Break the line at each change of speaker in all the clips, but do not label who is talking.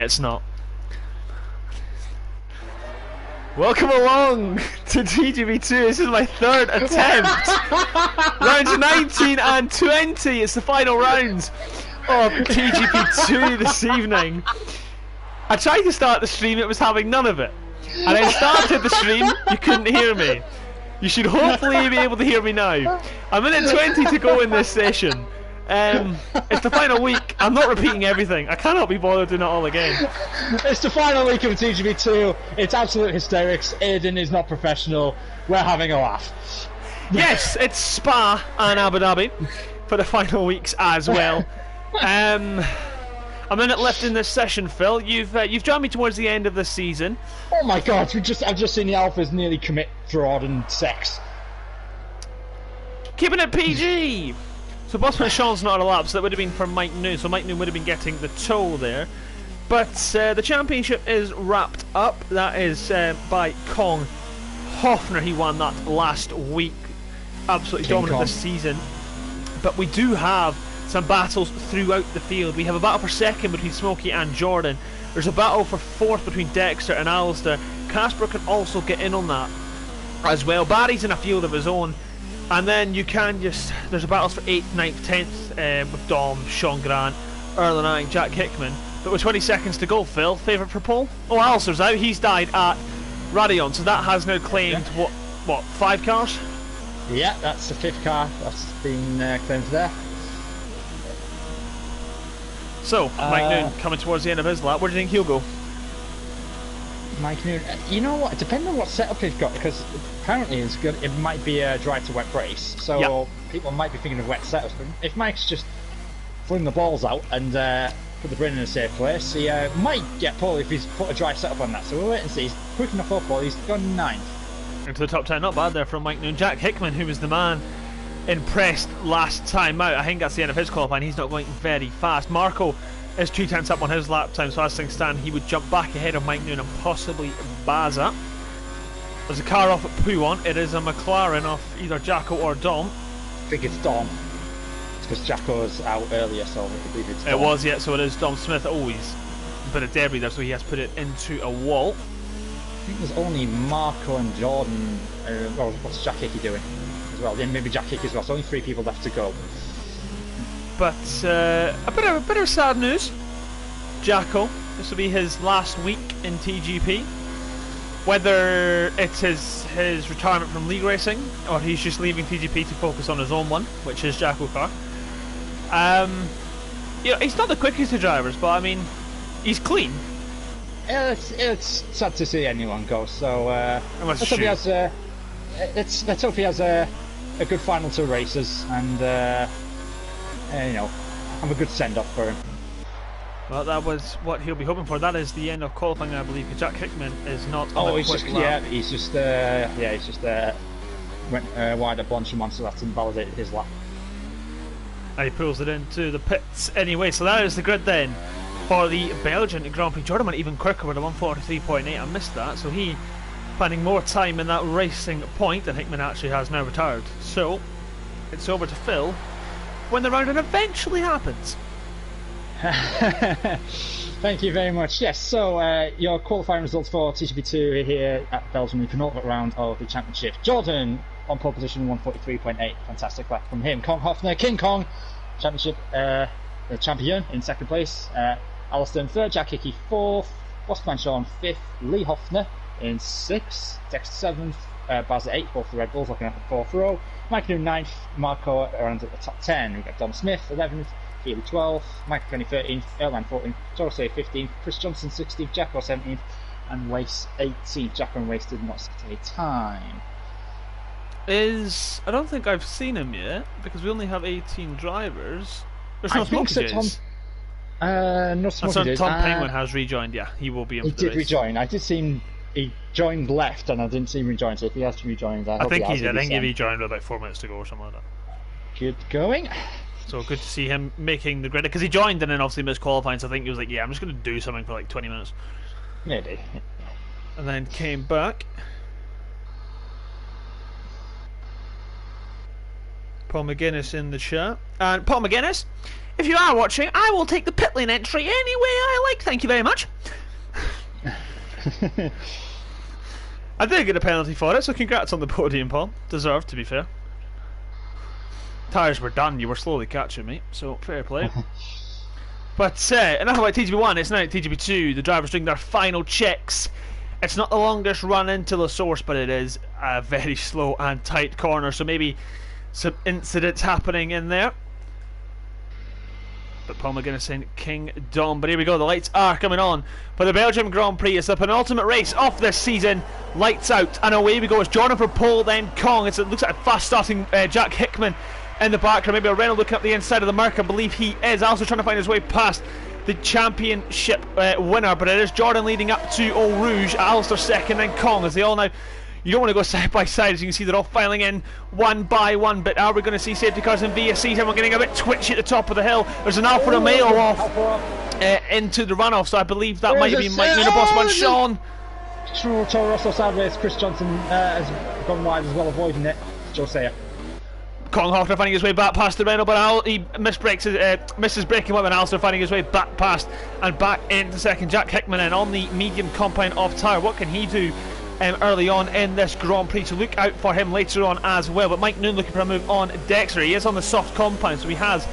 it's not. Welcome along to TGB2. This is my third attempt. Rounds 19 and 20. It's the final round of TGP2 this evening. I tried to start the stream, it was having none of it. And I started the stream, you couldn't hear me. You should hopefully be able to hear me now. A minute 20 to go in this session. It's the final week. I'm not repeating everything. I cannot be bothered doing it all again.
It's the final week of TGB2. It's absolute hysterics. Aiden is not professional. We're having a laugh.
Yes, it's Spa and Abu Dhabi for the final weeks as well. A minute left in this session, Phil. You've joined me towards the end of the season.
Oh my God! I've just seen the alphas nearly commit fraud and sex.
Keeping it PG. So Bossman Sean's not a lap, so that would have been for Mike Noon. So Mike Noon would have been getting the toll there. But the championship is wrapped up. That is by Kong Hoffner. He won that last week. Absolutely dominant this season. But we do have some battles throughout the field. We have a battle for second between Smokey and Jordan. There's a battle for fourth between Dexter and Alistair. Casper can also get in on that as well. Barry's in a field of his own. And then you can just... There's a battle for 8th, 9th, 10th with Dom, Sean Grant, Earl and I, Jack Hickman. But with 20 seconds to go, Phil, favourite for Paul? Oh, Alistair's out. He's died at Radion, so that has now claimed, what 5 cars?
Yeah, that's the 5th car that's been claimed there.
So, Mike Noon coming towards the end of his lap. Where do you think he'll go?
Mike Noon, you know what? Depending on what setup he's got, because apparently it's good. It might be a dry to wet brace, so people might be thinking of wet setups. But if Mike's just fling the balls out and put the brain in a safe place, he might get pole if he's put a dry setup on that. So we'll wait and see. He's quick enough up ball. He's gone 9th.
Into the top 10, not bad there from Mike Noon. Jack Hickman, who was the man impressed last time out. I think that's the end of his qualifying. He's not going very fast. Marco is 2 tenths up on his lap time, so as things stand, he would jump back ahead of Mike Noon and possibly Baza. There's a car off at Puon. It is a McLaren off either Jacko or Dom.
I think it's Dom. It's because Jacko's out earlier, so I believe it's Dom.
It was, yeah, so it is Dom Smith. Oh, he's a bit of debris there, so he has put it into a wall.
I think there's only Marco and Jordan. Well, what's Jack Hickey doing as well? Then maybe Jack Hickey as well. So only 3 people left to go.
But a bit of sad news. Jacko, this will be his last week in TGP. Whether it's his retirement from league racing or he's just leaving TGP to focus on his own one, which is Jacko car. You know, he's not the quickest of drivers, but I mean, he's clean.
Yeah, it's sad to see anyone go. So let's hope he has a good final 2 races and. You know, have a good send-off for him.
Well, that was what he'll be hoping for. That is the end of qualifying, I believe. Jack Hickman is not.
Oh, he's just went wide at Blanchard, so that's invalidated his lap.
And he pulls it into the pits anyway. So that is the grid then for the Belgian Grand Prix. Jordan went even quicker with a 143.8. I missed that, so he finding more time in that racing point than Hickman actually has now retired. So it's over to Phil when the round eventually happens.
Thank you very much. Yes, so your qualifying results for TGP2 here at Belgium, the penultimate round of the championship. Jordan on pole position, 143.8. Fantastic lap from him. Kong Hoffner, King Kong, championship champion in 2nd place. Alistair in 3rd, Jack Hickey 4th, Bossman Shaw in 5th, Lee Hoffner in 6th, Dexter 7th, Baz at 8th, both the Red Bulls looking at the 4th row. Mike Noon 9th, Marco around at the top 10. We've got Dom Smith 11th, Healy 12th, Mike Kenny 13th, Airline 14th, Torosay 15th, Chris Johnson 16th, Jacko 17th, and Waste 18th. Jacko and Waste did not set a time.
I don't think I've seen him yet because we only have 18 drivers. There's no Smoky Days.
No Smoky Days.
Tom Penguin has rejoined. Yeah, he will be in.
He
for the
did
race.
Rejoin. I did see him. He joined left, and I didn't see him rejoin. So if he has rejoined,
I think he did. I think he rejoined with about 4 minutes to go or something like that.
Good going.
So good to see him making the grid because he joined and then obviously missed qualifying. So I think he was like, "Yeah, I'm just going to do something for like 20 minutes."
Maybe.
And then came back. Paul McGuinness in the chat. And Paul McGuinness, if you are watching, I will take the pit lane entry any way I like. Thank you very much. I did get a penalty for it, so congrats on the podium, Paul. Deserved, to be fair. Tyres were done, you were slowly catching me, so fair play. But enough about TGB1, it's now TGB2. The drivers doing their final checks. It's not the longest run into the source, but it is a very slow and tight corner, so maybe some incidents happening in there. But Paul McGuinness saying King Dom. But here we go, the lights are coming on for the Belgium Grand Prix. It's the penultimate race of this season. Lights out, and away we go. It's Jordan for pole, then Kong. It looks like a fast starting Jack Hickman in the background. Maybe a Renault looking up the inside of the Merc. I believe he is also trying to find his way past the championship winner. But it is Jordan leading up to Eau Rouge. Alistair second, then Kong, as they all now. You don't want to go side by side, as you can see they're all filing in one by one. But are we going to see safety cars and VSCs? And we're getting a bit twitchy at the top of the hill. There's an Alfa Romeo off into the runoff, so I believe that might have been Mike Nuno, boss man Sean.
Toro Rosso sideways. Chris Johnson has gone wide as well, avoiding it. Joe Sayer.
Kong Hoffner finding his way back past the Renault, but he misses braking whip, and Alistair finding his way back past and back into second. Jack Hickman in on the medium compound off tyre. What can he do early on in this Grand Prix? So look out for him later on as well. But Mike Noon looking for a move on Dexter. He is on the soft compound, so he has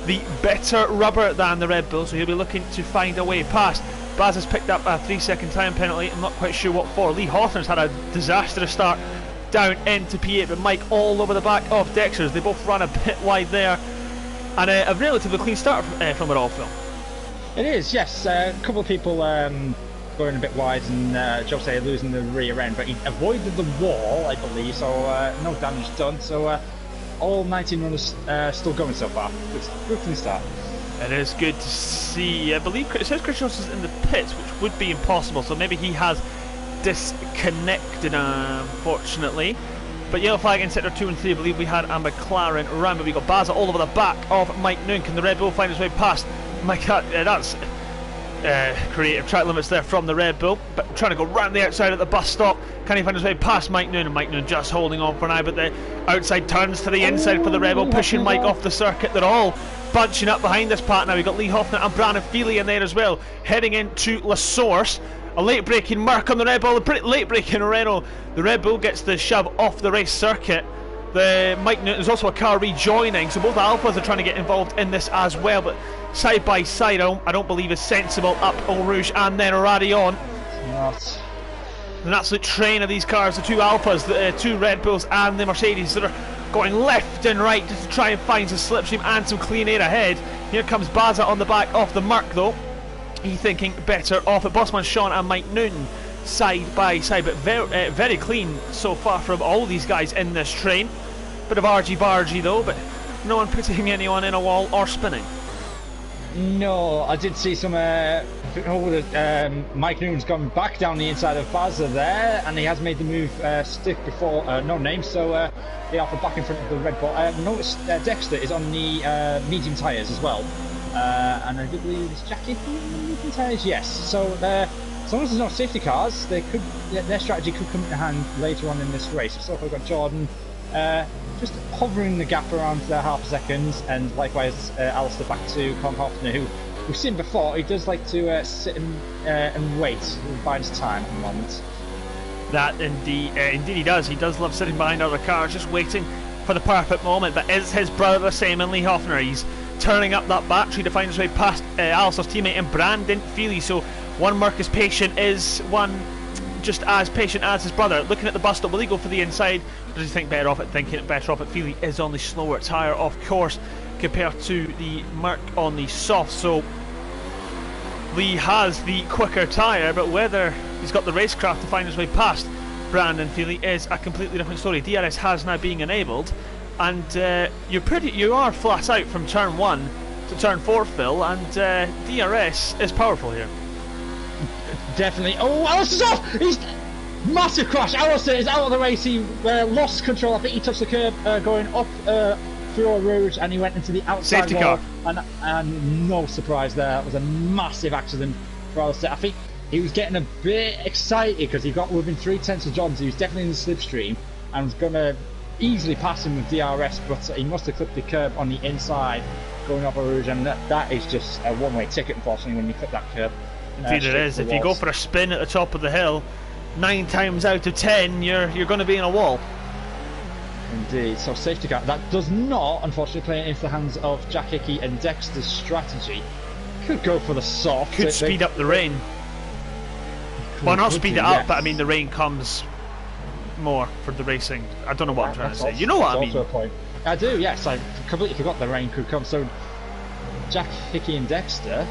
the better rubber than the Red Bull, so he'll be looking to find a way past. Baz has picked up a 3-second time penalty. I'm not quite sure what for. Lee Hoffner's had a disastrous start down into P8, but Mike all over the back of Dexter's. They both run a bit wide there, and a relatively clean start from it all, Phil.
It is, yes. A couple of people going a bit wide, and Jose losing the rear end, but he avoided the wall, I believe, so no damage done. So all 19 runners still going so far. Good clean start.
It is good to see. I believe it says Chris Johnson's in the pits, which would be impossible, so maybe he has disconnected, unfortunately. But yellow flag in sector 2 and 3. I believe we had a McLaren run, but we got Baza all over the back of Mike Noon. Can the Red Bull find his way past Mike? That's creative track limits there from the Red Bull, but trying to go round the outside at the bus stop. Can he find his way past Mike Noon? And Mike Noon just holding on for now, but the outside turns to the inside for the Red Bull, pushing Mike off the circuit. They're all bunching up behind this part now. We've got Lee Hoffner and Brandon Feely in there as well, heading into La Source. A late braking Merc on the Red Bull, a pretty late braking Renault. The Red Bull gets the shove off the race circuit. The Mike Newton, there's also a car rejoining, so both Alphas are trying to get involved in this as well. But side by side, I don't believe is sensible. Up Eau Rouge and then Radion.
Not.
An absolute train of these cars, the two Alphas, the two Red Bulls and the Mercedes that are going left and right just to try and find some slipstream and some clean air ahead. Here comes Baza on the back of the Merc though. He thinking better off at Bossman Sean and Mike Newton side by side, but very clean so far from all these guys in this train. Bit of argy-bargy though, but no one putting anyone in a wall or spinning.
No, I did see some. Mike Newton's gone back down the inside of Baza there, and he has made the move stick before no name, so they are back in front of the Red Bull. Notice Dexter is on the medium tyres as well. And I do believe it's Jackie medium tyres, yes. So as long as there's no safety cars, their strategy could come to hand later on in this race. So we've got Jordan just hovering the gap around half a second, and likewise Alistair back to Con Hoffner, who we've seen before. He does like to sit and wait, bide his time at the moment. That indeed he does. He does love sitting behind other cars, just waiting for the perfect moment. But is his brother the same in Lee Hoffner? He's turning up that battery to find his way past Alistair's teammate and Brandon Feely. So one Merc is patient, is one just as patient as his brother. Looking at the bus stop, will he go for the inside? Or does he think better off it? Thinking it better off it. Feely is on the slower tyre, of course, compared to the Merc on the soft. So Lee has the quicker tyre, but whether he's got the racecraft to find his way past Brandon Feely is a completely different story. DRS has now been enabled, and you are flat out from turn 1 to turn 4, Phil, and DRS is powerful here. Definitely. Oh, Alistair's off! He's massive crash. Alistair is out of the race. He lost control. I think he touched the curb going up through Eau Rouge, and he went into the outside
safety
wall.
car.
And no surprise there. It was a massive accident for Alistair. I think he was getting a bit excited because he got within 3/10 of John, so he was definitely in the slipstream and was going to easily pass him with DRS, but he must have clipped the curb on the inside going up a Rouge, and that is just a one-way ticket, unfortunately, when you clip that curb.
Indeed it is. If you go for a spin at the top of the hill, 9 times out of 10 you're going to be in a wall.
Indeed. So safety car, that does not unfortunately play into the hands of Jack Hickey, and Dexter's strategy could go for the soft.
Could speed up the rain. Well, not speed it up, but I mean the rain comes more for the racing. I don't know what I'm trying to say. You know what I mean?
Also a point. I do, yes. I completely forgot the rain could come. So Jack Hickey and Dexter,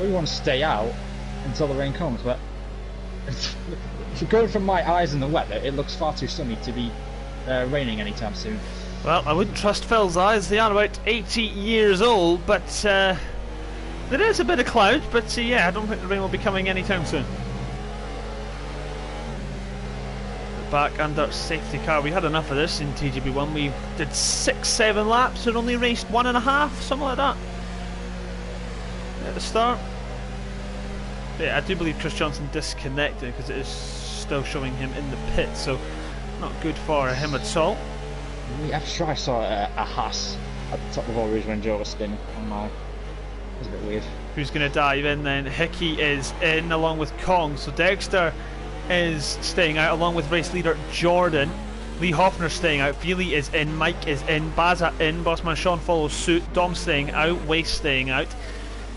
we want to stay out until the rain comes, but going from my eyes in the weather, it looks far too sunny to be raining anytime soon.
Well, I wouldn't trust Phil's eyes. They are about 80 years old, but there is a bit of cloud. But yeah, I don't think the rain will be coming anytime soon. Back under safety car. We had enough of this in TGB1. We did 6-7 laps and only raced 1.5, something like that at the start. Yeah, I do believe Chris Johnson disconnected because it is still showing him in the pit, so not good for him at all.
I'm sure I saw a Haas at the top of All Rouge when Joe was spinning on my. It was a bit weird.
Who's going to dive in then? Hickey is in along with Kong, so Dexter is staying out along with race leader Jordan. Lee Hoffner staying out, Feely is in, Mike is in, Baza in, Bossman Sean follows suit, Dom staying out, Waste staying out.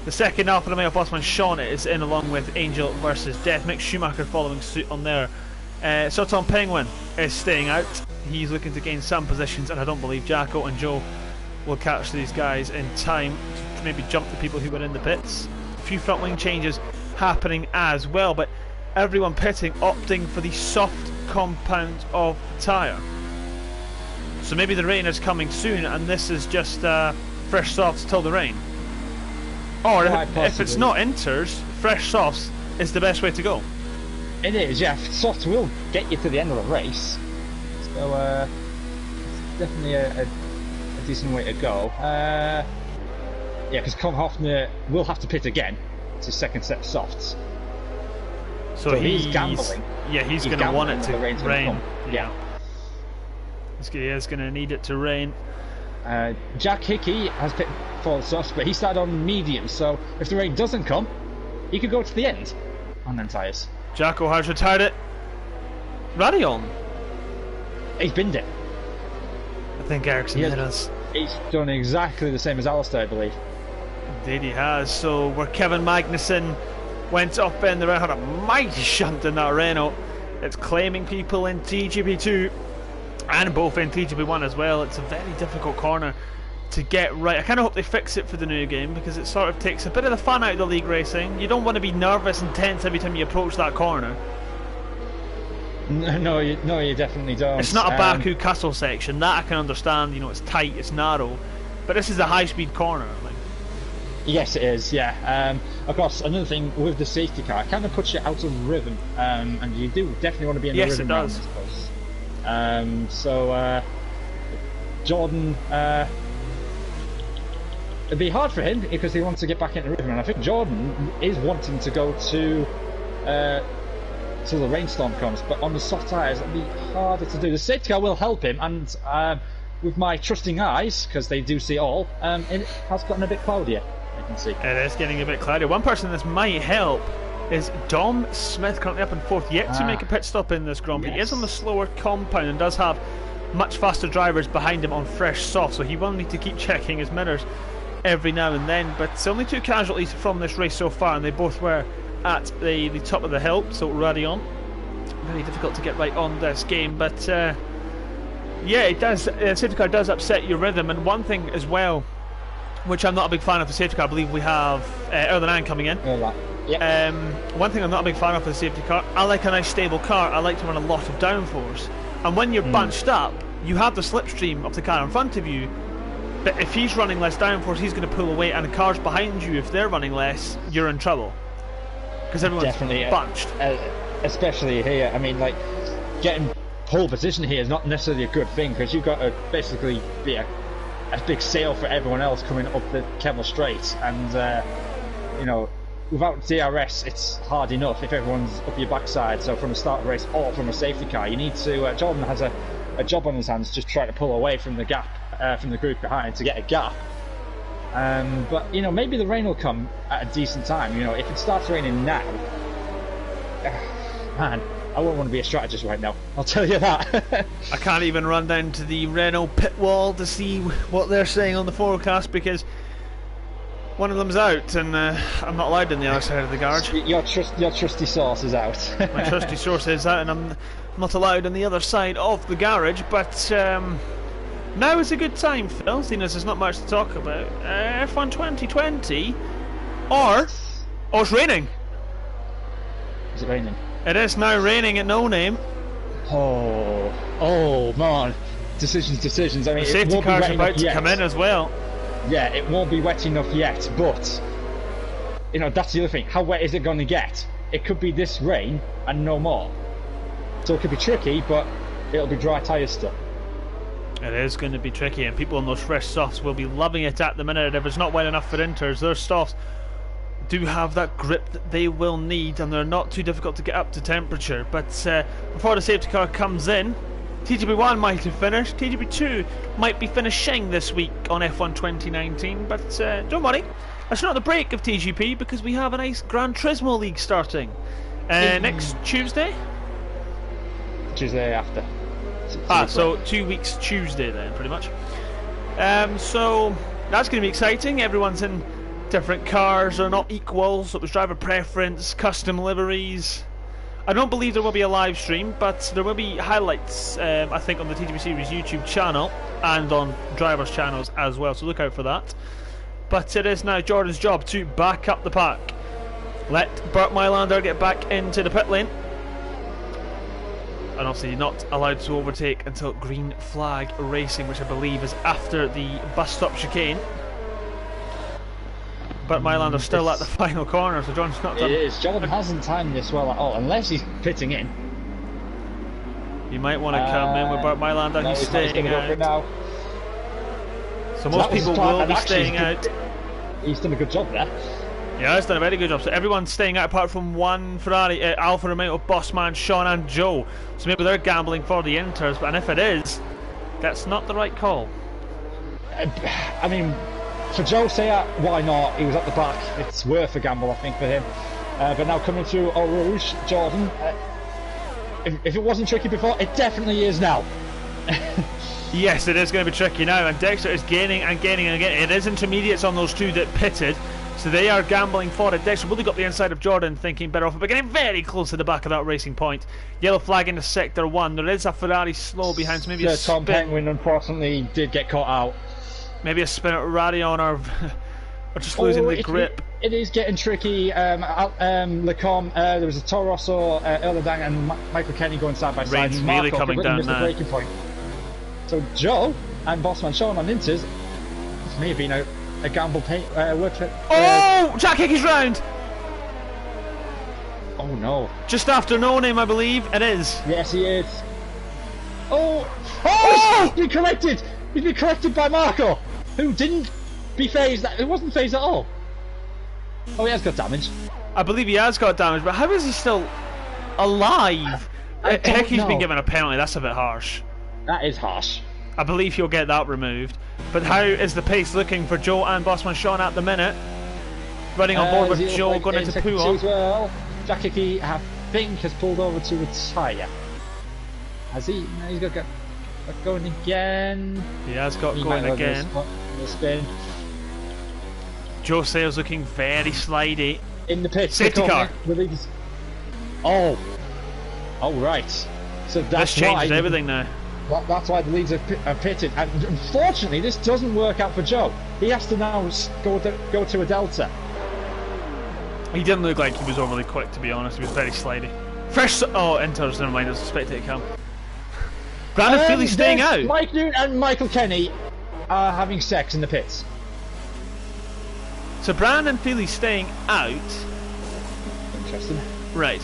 The second Alpha Romeo Bossman Sean is in along with Angel versus Death. Mick Schumacher following suit on there. Soton Penguin is staying out. He's looking to gain some positions, and I don't believe Jacko and Joe will catch these guys in time to maybe jump the people who were in the pits. A few front wing changes happening as well, but everyone pitting opting for the soft compound of the tyre. So maybe the rain is coming soon, and this is just fresh softs till the rain. Or if it's not inters, fresh softs is the best way to go.
It is, yeah. Softs will get you to the end of the race, so it's definitely a decent way to go. Yeah, because Kong Hoffner will have to pit again. It's his second set of softs. So he's gambling.
Yeah, he's going to want it to rain.
Yeah.
He is going to need it to rain.
Jack Hickey has pit for softs, but he started on medium, so if the rain doesn't come, he could go to the end on them tyres.
Jacko has retired it. Radion.
He's binned it.
I think Ericsson did us.
He's done exactly the same as Alistair, I believe.
Indeed he has. So where Kevin Magnussen went up in the round, had a mighty shunt in that Renault. It's claiming people in TGP2 and both in TGP1 as well. It's a very difficult corner to get right. I kind of hope they fix it for the new game, because it sort of takes a bit of the fun out of the league racing. You don't want to be nervous and tense every time you approach that corner.
No, you definitely don't.
It's not a Baku Castle section. That I can understand. You know, it's tight, it's narrow, but this is a high-speed corner.
Yes, it is. Yeah. Of course, another thing with the safety car, it kind of puts you out of rhythm, and you do definitely want to be in the rhythm.
Yes, it
does. So Jordan, it'd be hard for him because he wants to get back into rhythm, and I think Jordan is wanting to go to till the rainstorm comes, but on the soft tyres it'll be harder to do. The safety car will help him, and with my trusting eyes, because they do see all, it has gotten a bit cloudier. I can see
it is getting a bit cloudier. One person this might help is Dom Smith, currently up in fourth, yet to make a pit stop in this Grand Prix. Yes. He is on the slower compound and does have much faster drivers behind him on fresh soft, so he will need to keep checking his mirrors every now and then. But it's only 2 casualties from this race so far, and they both were at the top of the hill, so Radion. Very difficult to get right on this game, but yeah, it does. Safety car does upset your rhythm, and one thing as well, which I'm not a big fan of the safety car. I believe we have Earl and coming in.
Yep.
One thing I'm not a big fan of the safety car, I like a nice stable car. I like to run a lot of downforce, and when you're bunched up, you have the slipstream of the car in front of you. But if he's running less downforce, he's going to pull away, and the cars behind you, if they're running less, you're in trouble because everyone's definitely bunched.
Especially here, I mean, like, getting pole position here is not necessarily a good thing, because you've got to basically be a big sail for everyone else coming up the Kemmel Straight, and you know, without DRS it's hard enough if everyone's up your backside. So from the start of the race or from a safety car, you need to Jordan has a a job on his hands, just trying to pull away from the gap, from the group behind to get a gap. But you know, maybe the rain will come at a decent time. You know, if it starts raining now, man, I wouldn't want to be a strategist right now. I'll tell you that.
I can't even run down to the Renault pit wall to see what they're saying on the forecast because one of them's out, and I'm not allowed on the other side of the garage.
Your trusty source is out.
My trusty source is out, and I'm not allowed on the other side of the garage. But now is a good time, Phil, seeing as there's not much to talk about. F1 2020, or it's raining.
Is it raining?
It is now raining at No Name.
Oh man, decisions. I mean,
The safety car's about to come in as well.
Yeah, it won't be wet enough yet, but you know, that's the other thing. How wet is it going to get? It could be this rain and no more. So it could be tricky, but it'll be dry tyres still.
It is going to be tricky, and people on those fresh softs will be loving it at the minute. If it's not wet enough for inters, their softs do have that grip that they will need, and they're not too difficult to get up to temperature. But before the safety car comes in, TGP1 might have finished, TGP2 might be finishing this week on F1 2019, but don't worry, that's not the break of TGP, because we have a nice Gran Turismo League starting next Tuesday?
Tuesday after.
So 2 weeks Tuesday then, pretty much. So that's going to be exciting. Everyone's in different cars, they're not equal, so it was driver preference, custom liveries. I don't believe there will be a live stream, but there will be highlights, I think, on the TGP Series YouTube channel and on drivers' channels as well, so look out for that. But it is now Jordan's job to back up the pack. Let Bert Mylander get back into the pit lane. And obviously not allowed to overtake until green flag racing, which I believe is after the bus stop chicane. But Mylander's still at the final corner, so John's not done.
It is. Jordan hasn't timed this well at all, unless he's pitting in.
You might want to come in with Bert Mylander.
No,
he's staying out.
Now.
So most people will be staying out.
He's done a good job there.
Yeah, he's done a very good job. So everyone's staying out apart from one Ferrari, Alfa Romeo, Bossman, Sean and Joe. So maybe they're gambling for the Inters, and if it is, that's not the right call.
I mean, for Joe Sayer, why not? He was at the back. It's worth a gamble, I think, for him. But now coming through Eau Rouge, Jordan, if it wasn't tricky before, it definitely is now.
Yes, it is going to be tricky now, and Dexter is gaining and gaining and gaining. It is intermediates on those two that pitted, so they are gambling for it. Dexter really got the inside of Jordan, thinking better off, but getting very close to the back of that racing point. Yellow flag into sector 1. There is a Ferrari slow behind, so maybe a spin.
Tom Penguin unfortunately did get caught out.
Maybe a spin at Radion or just losing the grip.
It is getting tricky. Lecom, there was a Toro Rosso, Erledang and Michael Kenny going side by side.
Rain's really coming down now.
The breaking point. So Joe and Bossman Sean on Inters, this may have been a gamble worth it.
Jack Hickey's round!
Oh no.
Just after No Name, I believe. It is.
Yes, he is. Oh! He's been corrected! He's been corrected by Marco, who didn't be phased. It wasn't phased at all. Oh, he has got damage.
I believe he has got damage, but how is he still alive? Hickey's been given a penalty. That's a bit harsh.
That is harsh.
I believe he'll get that removed. But how is the pace looking for Joe and Bossman Sean at the minute? Running on board with Joe going into Pouon.
Well, Jack Hickey, I think, has pulled over to retire. Has he? No, he's got going again.
He has got going again.
Spin.
Joe Sayers looking very slidey.
In the pit.
Safety car.
Oh, right. So that's
this changes everything now.
That's why the leads are pitted, and unfortunately this doesn't work out for Joe. He has to now go to a delta.
He didn't look like he was overly quick, to be honest. He was very slidey. Fresh. Inters, never mind. There's a spectator cam. Brandon Feely's staying out.
Mike Newton and Michael Kenny are having sex in the pits.
So Brandon Feely's staying out.
Interesting.
Right.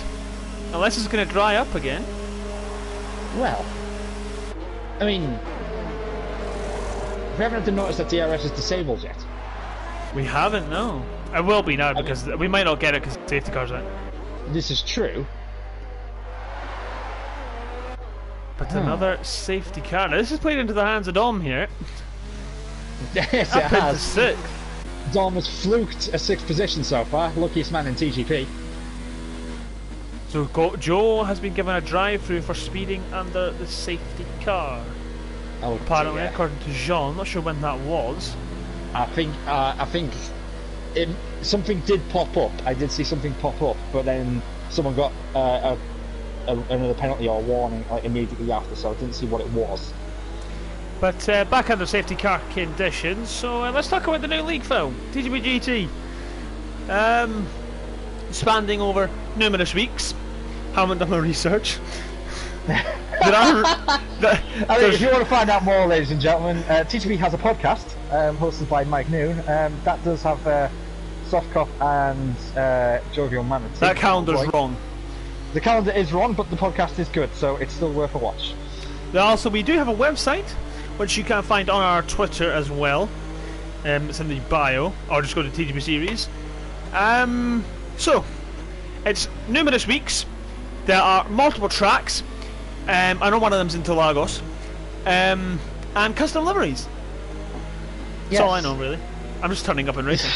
Unless it's going to dry up again.
Well, I mean, we haven't had to notice that DRS is disabled yet.
We haven't, no. It will be now, because we might not get it because the safety car's out.
This is true.
But another safety car. Now, this is played into the hands of Dom here.
Yes, it
Up into
has.
6th.
Dom has fluked a 6th position so far. Luckiest man in TGP.
So Joe has been given a drive-through for speeding under the safety car.
Oh,
Apparently,
dear.
according to Jean. Not sure when that was.
I think something did pop up. I did see something pop up, but then someone got another penalty or warning like immediately after, so I didn't see what it was.
But back under safety car conditions, so let's talk about the new league film, TGP GT. Spanning over numerous weeks. Haven't done my research.
If you want to find out more, ladies and gentlemen, TGP has a podcast hosted by Mike Noon. That does have Softcop and Jovial Manatee.
That calendar's wrong.
The calendar is wrong, but the podcast is good, so it's still worth a watch.
Also, we do have a website, which you can find on our Twitter as well. It's in the bio, or just go to TGP Series. So, it's numerous weeks. There are multiple tracks. I know one of them's into Lagos. And custom liveries. That's all I know, really. I'm just turning up and racing.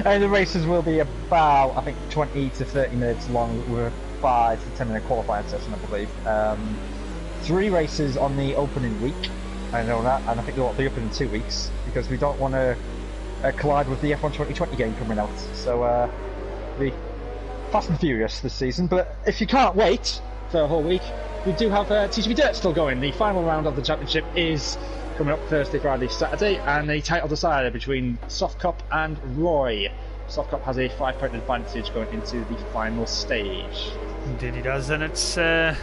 The races will be about, I think, 20 to 30 minutes long with a 5 to 10 minute qualifying session, I believe. 3 races on the opening week, I know that, and I think they'll be up in 2 weeks because we don't want to collide with the F1 2020 game coming out. So, the Fast and Furious this season. But if you can't wait for a whole week, we do have TGP Dirt still going. The final round of the championship is coming up Thursday, Friday, Saturday, and a title decider between Softcop and Roy. Softcop has a 5-point advantage going into the final stage.
Indeed he does, and it's not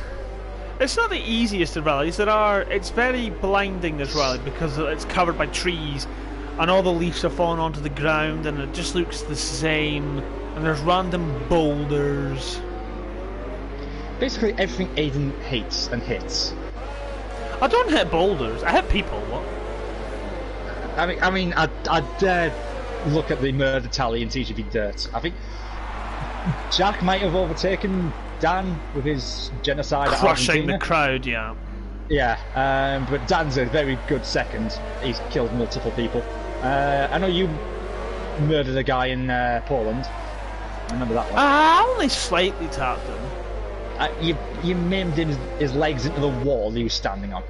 the easiest of rallies. It's very blinding, this rally, because it's covered by trees and all the leaves are falling onto the ground and it just looks the same, and there's random boulders.
Basically everything Aiden hates and hits.
I don't hit boulders, I hit people. What?
I mean, I dare look at the murder tally in TGP Dirt. I think Jack might have overtaken Dan with his genocide at
Crushing
Argentina.
the crowd, yeah.
Yeah, but Dan's a very good second. He's killed multiple people. I know you murdered a guy in Poland. I remember that one.
I only slightly tapped him.
You maimed his legs into the wall he was standing on.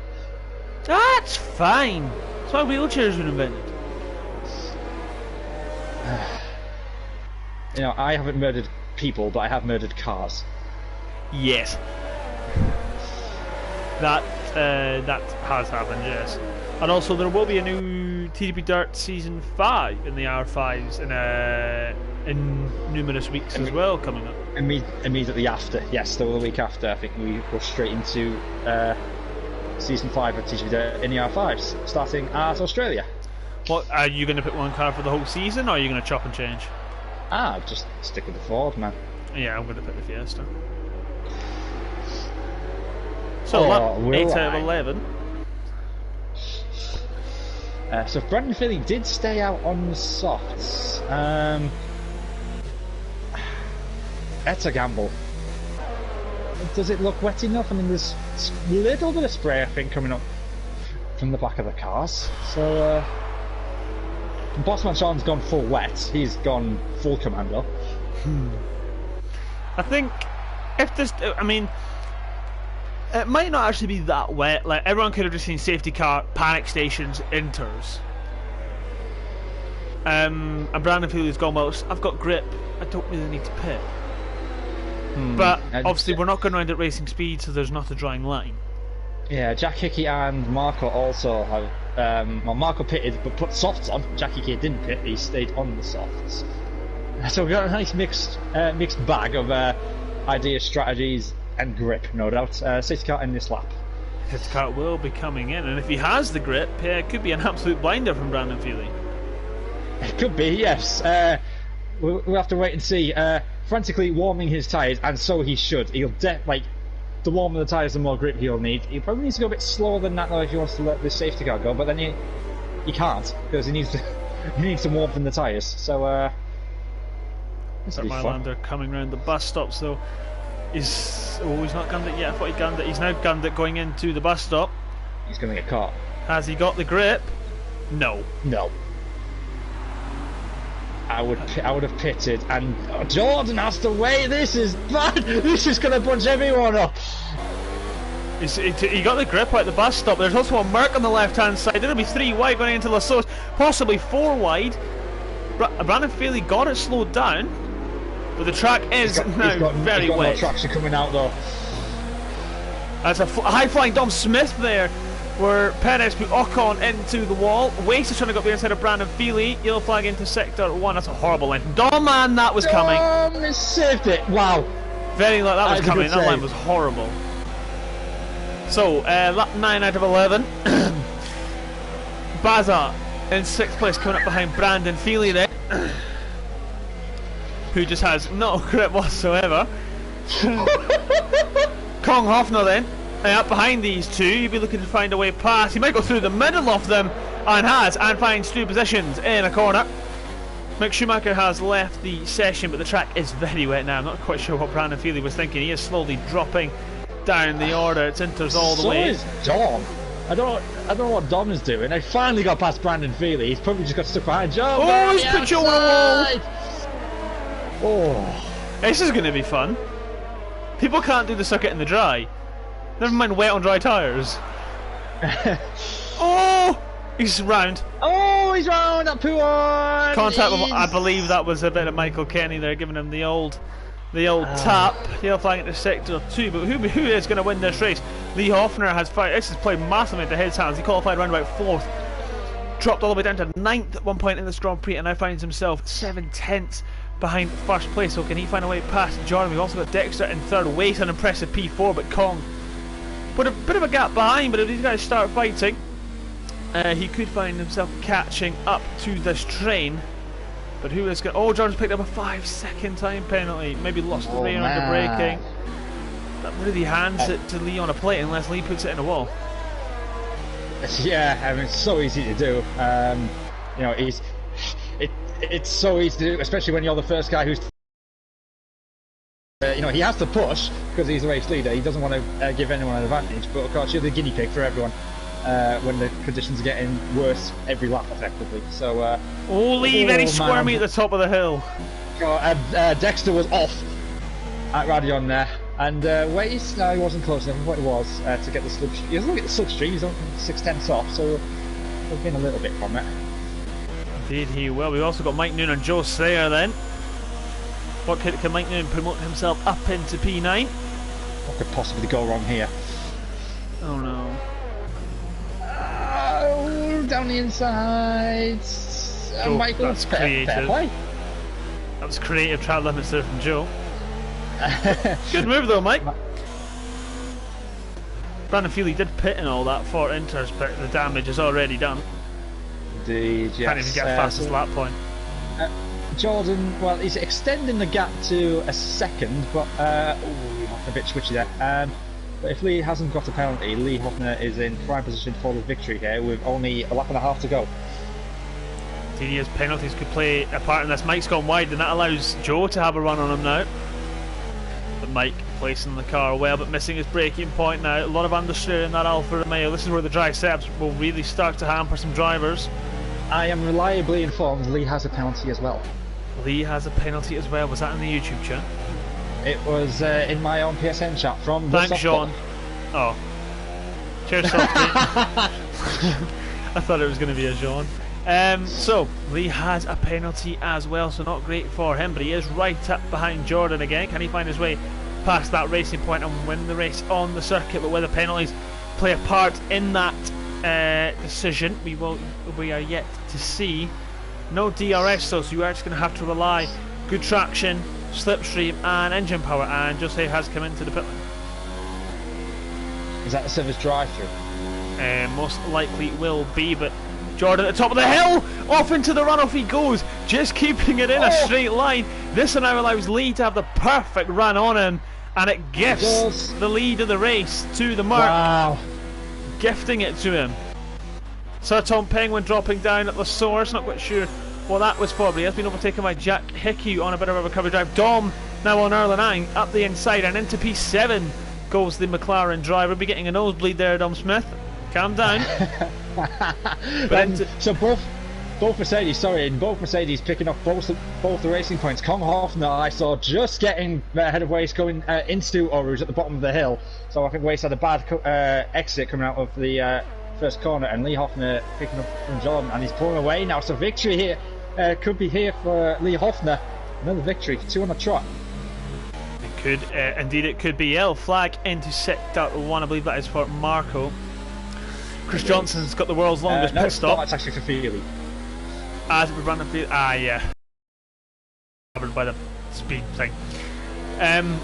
That's fine. That's why wheelchairs were invented.
You know, I haven't murdered people, but I have murdered cars.
Yes. That has happened, yes. And also there will be a new TGP Dirt Season 5 in the R5s in numerous weeks as well coming up.
Immediately after, yes, the week after, I think we go straight into Season 5 of TGP Dirt in the R5s, starting at Australia.
What, are you going to put one car for the whole season, or are you going to chop and change?
Just stick with the Ford, man.
Yeah, I'm going to pick the Fiesta. So, 8 out of 11.
So Brendan Philly did stay out on the softs. That's a gamble. Does it look wet enough? I mean, there's a little bit of spray, I think, coming up from the back of the cars. So, Bossman Sean's gone full wet. He's gone full commando.
I think if this, I mean, it might not actually be that wet. Like, everyone could have just seen safety car, panic stations, inters. And Brandon Feely's gone, well, I've got grip, I don't really need to pit. But obviously we're not going around at racing speed, so there's not a drying line. Yeah,
Jack Hickey and Marco also have. Well, Marco pitted but put softs on. Jack Hickey didn't pit; he stayed on the softs. So we've got a nice mixed bag of ideas, strategies, and grip, no doubt. Safety car in this lap.
Safety car will be coming in, and if he has the grip, it could be an absolute blinder from Brandon Feely.
It could be, yes. We'll have to wait and see. Frantically warming his tyres, and so he should. He'll the warmer the tyres, the more grip he'll need. He probably needs to go a bit slower than that though if he wants to let the safety car go, but then he can't because he needs to warm in the tyres. So this will be fun.
Mylander coming round the bus stops though. He's not gunned it yet. I thought he gunned it. He's now gunned it going into the bus stop.
He's going to get caught.
Has he got the grip? No.
No. I would have pitted, and Jordan has to wait. This is bad. This is going to bunch everyone up.
He got the grip out the bus stop. There's also a mark on the left-hand side. There'll be 3 wide going into Lassos, possibly 4 wide. Brandon Feely got it slowed down, but the track is now very wet.
No traction coming out though.
That's a high-flying Dom Smith there, where Perez put Ocon into the wall. Waste is trying to go up the inside of Brandon Feely. Yellow flag into sector 1. That's a horrible line. Dom, man, that was coming.
Dom saved it. Wow.
Very like that was coming. That line was horrible. So, lap 9 out of 11. Baza in 6th place, coming up behind Brandon Feely there, who just has no grip whatsoever. Kong Hofner then, up behind these two. He'll be looking to find a way past. He might go through the middle of them, and finds 2 positions in a corner. Mick Schumacher has left the session, but the track is very wet now. I'm not quite sure what Brandon Feely was thinking. He is slowly dropping down the order. It's Inters all the way.
So is Dom. I don't know what Dom is doing. I finally got past Brandon Feely. He's probably just got stuck behind Joe.
Oh, he's put Joe on the wall.
Oh,
this is going to be fun. People can't do the circuit in the dry. Never mind wet on dry tyres. Oh, he's round.
Oh, he's round. That poor one.
Contact. I believe that was a bit of Michael Kenny there, giving him the old tap. Yellow flag into sector 2. But who is going to win this race? Lee Hoffner has fired. This has played massively into his hands. He qualified around about 4th, dropped all the way down to 9th at one point in this Grand Prix, and now finds himself 7/10 behind 1st place. So can he find a way past Jordan? We've also got Dexter in 3rd. Wait, an impressive P4, but Kong put a bit of a gap behind. But if these guys start fighting, he could find himself catching up to this train. But who is going? Oh, Jordan's picked up a 5-second time penalty. Maybe lost the rear under braking. That really hands it to Lee on a plate unless Lee puts it in a wall.
Yeah, I mean, it's so easy to do. You know, it's so easy to do, especially when you're the first guy who's. You know, he has to push because he's the race leader. He doesn't want to give anyone an advantage. But of course, you're the guinea pig for everyone when the conditions are getting worse every lap, effectively. So.
Lee very squirmy at the top of the hill.
Dexter was off at Radion there. And Waze, no, he wasn't close enough. What it was to get the slipstream. He doesn't look at the slipstream. He's on 6/10 off, so there's been a little bit from it.
Indeed, he will. We've also got Mike Noon and Joe Sayer then. What can Mike Noon promote himself up into P9?
What could possibly go wrong here?
Oh no!
Oh, down the inside. Michael,
that's creative. That was creative travel limits there from Joe. Good move though, Mike. Brandon Feely did pit and all that for Inters, but the damage is already done.
Indeed, yes.
Can't even get fastest lap point.
Jordan, well, he's extending the gap to a 2nd, but a bit switchy there. But if Lee hasn't got a penalty, Lee Hoffner is in prime position for the victory here with only a lap and a half to go.
Indeed, his penalties could play a part in this. Mike's gone wide, and that allows Joe to have a run on him now. But Mike placing the car well, but missing his braking point now. A lot of understeer in that Alfa Romeo. This is where the dry setups will really start to hamper some drivers. I
am reliably informed Lee has a penalty as well.
Lee has a penalty as well. Was that in the YouTube chat?
It was in my own PSN chat from the
Thanks, Sean. Oh. Cheers, Softy. I thought it was going to be a Jean. So, Lee has a penalty as well, so not great for him, but he is right up behind Jordan again. Can he find his way past that racing point and win the race on the circuit? But whether penalties play a part in that decision, we are yet to see. No DRS though, so you are just going to have to rely good traction, slipstream and engine power, and Jose has come into the pit lane.
Is that the service drive-through?
Most likely will be, but Jordan at the top of the hill, off into the runoff he goes, just keeping it in a straight line. This now allows Lee to have the perfect run on him, and it gifts the lead of the race to the mark.
Wow.
Gifting it to him. Sir Tom Penguin dropping down at the source, not quite sure what that was for, but he has been overtaken by Jack Hickey on a bit of a recovery drive. Dom Now on Erlenang, up the inside and into P7 goes the McLaren driver. Be getting a nosebleed there, Dom Smith. Calm down.
So both Mercedes picking up both the racing points. Kong Hoffner I saw just getting ahead of Wace going into Oruge at the bottom of the hill. So I think Wace had a bad exit coming out of the first corner, and Lee Hoffner picking up from Jordan, and he's pulling away now. So victory here could be here for Lee Hoffner. Another victory, 2 on the trot.
It could, indeed it could be. Yellow flag into sector 1, I believe that is for Marco. Chris Johnson's got the world's longest pit stop.
That's actually for Feely.
As we run the yeah. Covered by the speed thing.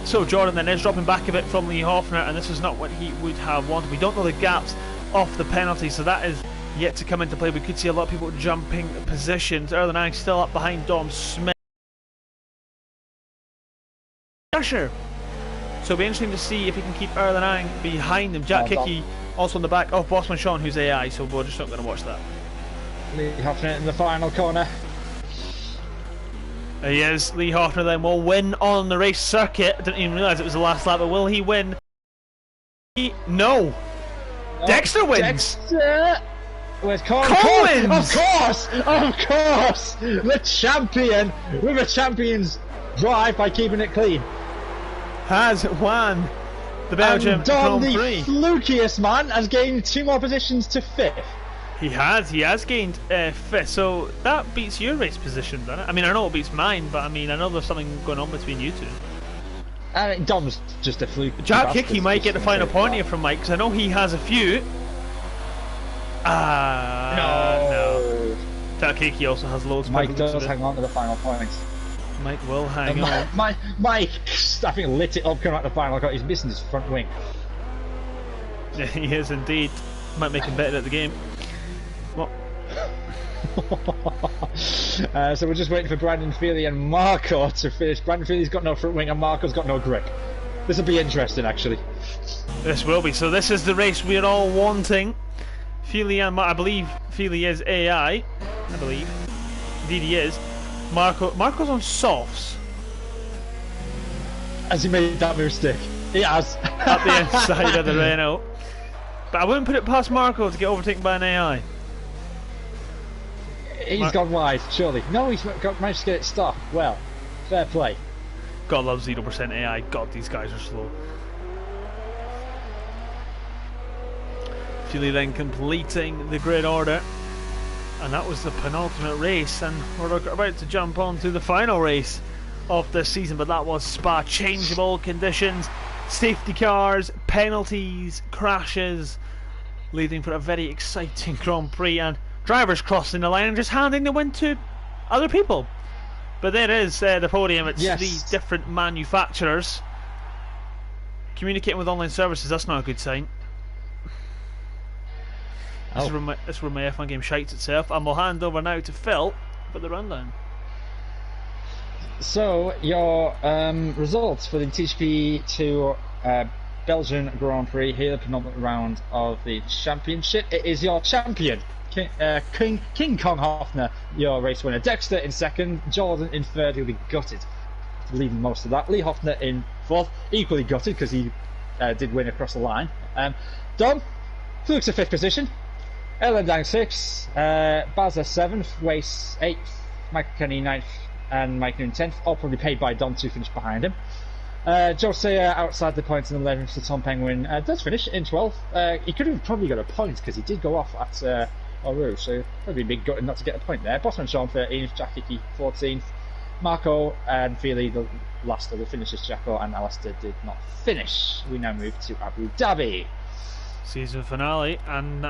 So Jordan then is dropping back a bit from Lee Hoffner, and this is not what he would have wanted. We don't know the gaps off the penalty, so that is yet to come into play. We could see a lot of people jumping positions. Erlenang still up behind Dom Smith. Pressure. So it'll be interesting to see if he can keep Erlenang behind him. Jack Hickey also on the back of Bossman Sean, who's AI, so we're just not going to watch that.
Lee Hoffner in the final corner.
He is. Lee Hoffner then will win on the race circuit. I didn't even realise it was the last lap, but will he win? No. Dexter wins.
Dexter. Where's Cole wins. Of course. The champion with a champion's drive by keeping it clean
has won the Belgium
Grand
Prix.
The flukiest man has gained 2 more positions to 5th.
He has gained 5th, so that beats your race position, doesn't it? I mean, I know it beats mine, but I mean, I know there's something going on between you two.
Dom's just a fluke.
Jack Hickey might get the final point here from Mike, because I know he has a few. No. Jack Hickey also has loads.
Mike does hang on to the final points.
Mike will hang on.
Mike, I think, lit it up coming out the final. He's missing his front wing.
Yeah, he is indeed. Might make him better at the game. Well.
So we're just waiting for Brandon Feely and Marco to finish. Brandon Feely's got no front wing and Marco's got no grip. This will be interesting, actually.
This will be. So this is the race we're all wanting. Feely and I believe Feely is AI. I believe. Indeed he is. Marco's on softs.
Has he made that mistake? He has.
At the inside of the Renault. But I wouldn't put it past Marco to get overtaken by an AI.
He's gone wide, surely. No, he's managed to get it stopped. Well, fair play.
God loves 0% AI. God, these guys are slow. Feely then completing the grid order. And that was the penultimate race, and we're about to jump on to the final race of this season, but that was Spa. Changeable conditions, safety cars, penalties, crashes, leading for a very exciting Grand Prix, and drivers crossing the line and just handing the win to other people. But there is the podium. It's 3 different manufacturers communicating with online services. That's not a good sign. This is where my F1 game shites itself, and we'll hand over now to Phil for the rundown.
So, your results for the TGP2 Belgian Grand Prix here, the penultimate round of the championship. It is your champion, King Kong Hoffner, your race winner. Dexter in 2nd, Jordan in 3rd, he'll be gutted, leaving most of that. Lee Hoffner in 4th, equally gutted because he did win across the line. Dom, Flukes in 5th position. Erlenang 6th, Bazza 7th, Wace 8th, Mike Kenny 9th, and Mike Noon 10th, all probably paid by Dom to finish behind him. Joe Sayer outside the points in 11th, so Tom Penguin does finish in 12th. He could have probably got a point because he did go off at Oru, so probably a big gutted not to get a point there. Bossman Sean 13th, Jack Hickey 14th, Marco and Feely the last of the finishers. Jacko and Alistair did not finish. We now move to Abu Dhabi.
Season finale, and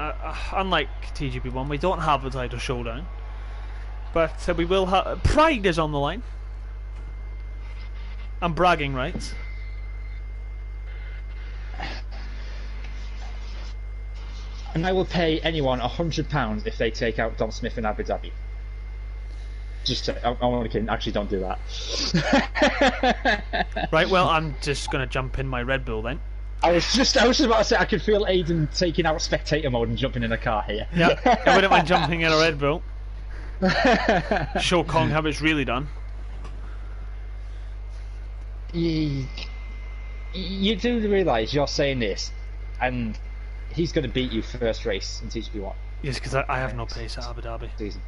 unlike TGP1, we don't have a title showdown, but we will have. Pride is on the line, and bragging rights.
And I will pay anyone £100 if they take out Dom Smith in Abu Dhabi. Just to, I'm only kidding. Actually, don't do that.
Right. Well, I'm just gonna jump in my Red Bull then.
I was just about to say I could feel Aiden taking out spectator mode and jumping in a car here.
Yeah, I wouldn't mind jumping in a Red Bull. Show Kong how it's really done.
you do realise you're saying this, and he's going to beat you first race in TGP1.
Yes, because I have no pace at Abu Dhabi.
Season.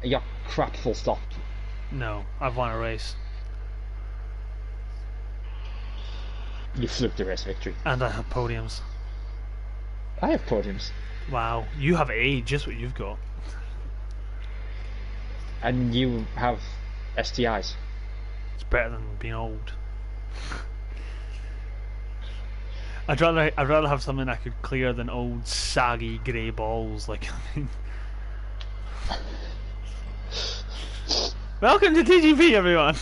You're crap, full stop.
No, I've won a race.
You fluked the race victory.
And I have podiums.
I have podiums.
Wow, you have age, just what you've got.
And you have STIs.
It's better than being old. I'd rather have something I could clear than old saggy grey balls. Like, I mean. Welcome to TGP, everyone.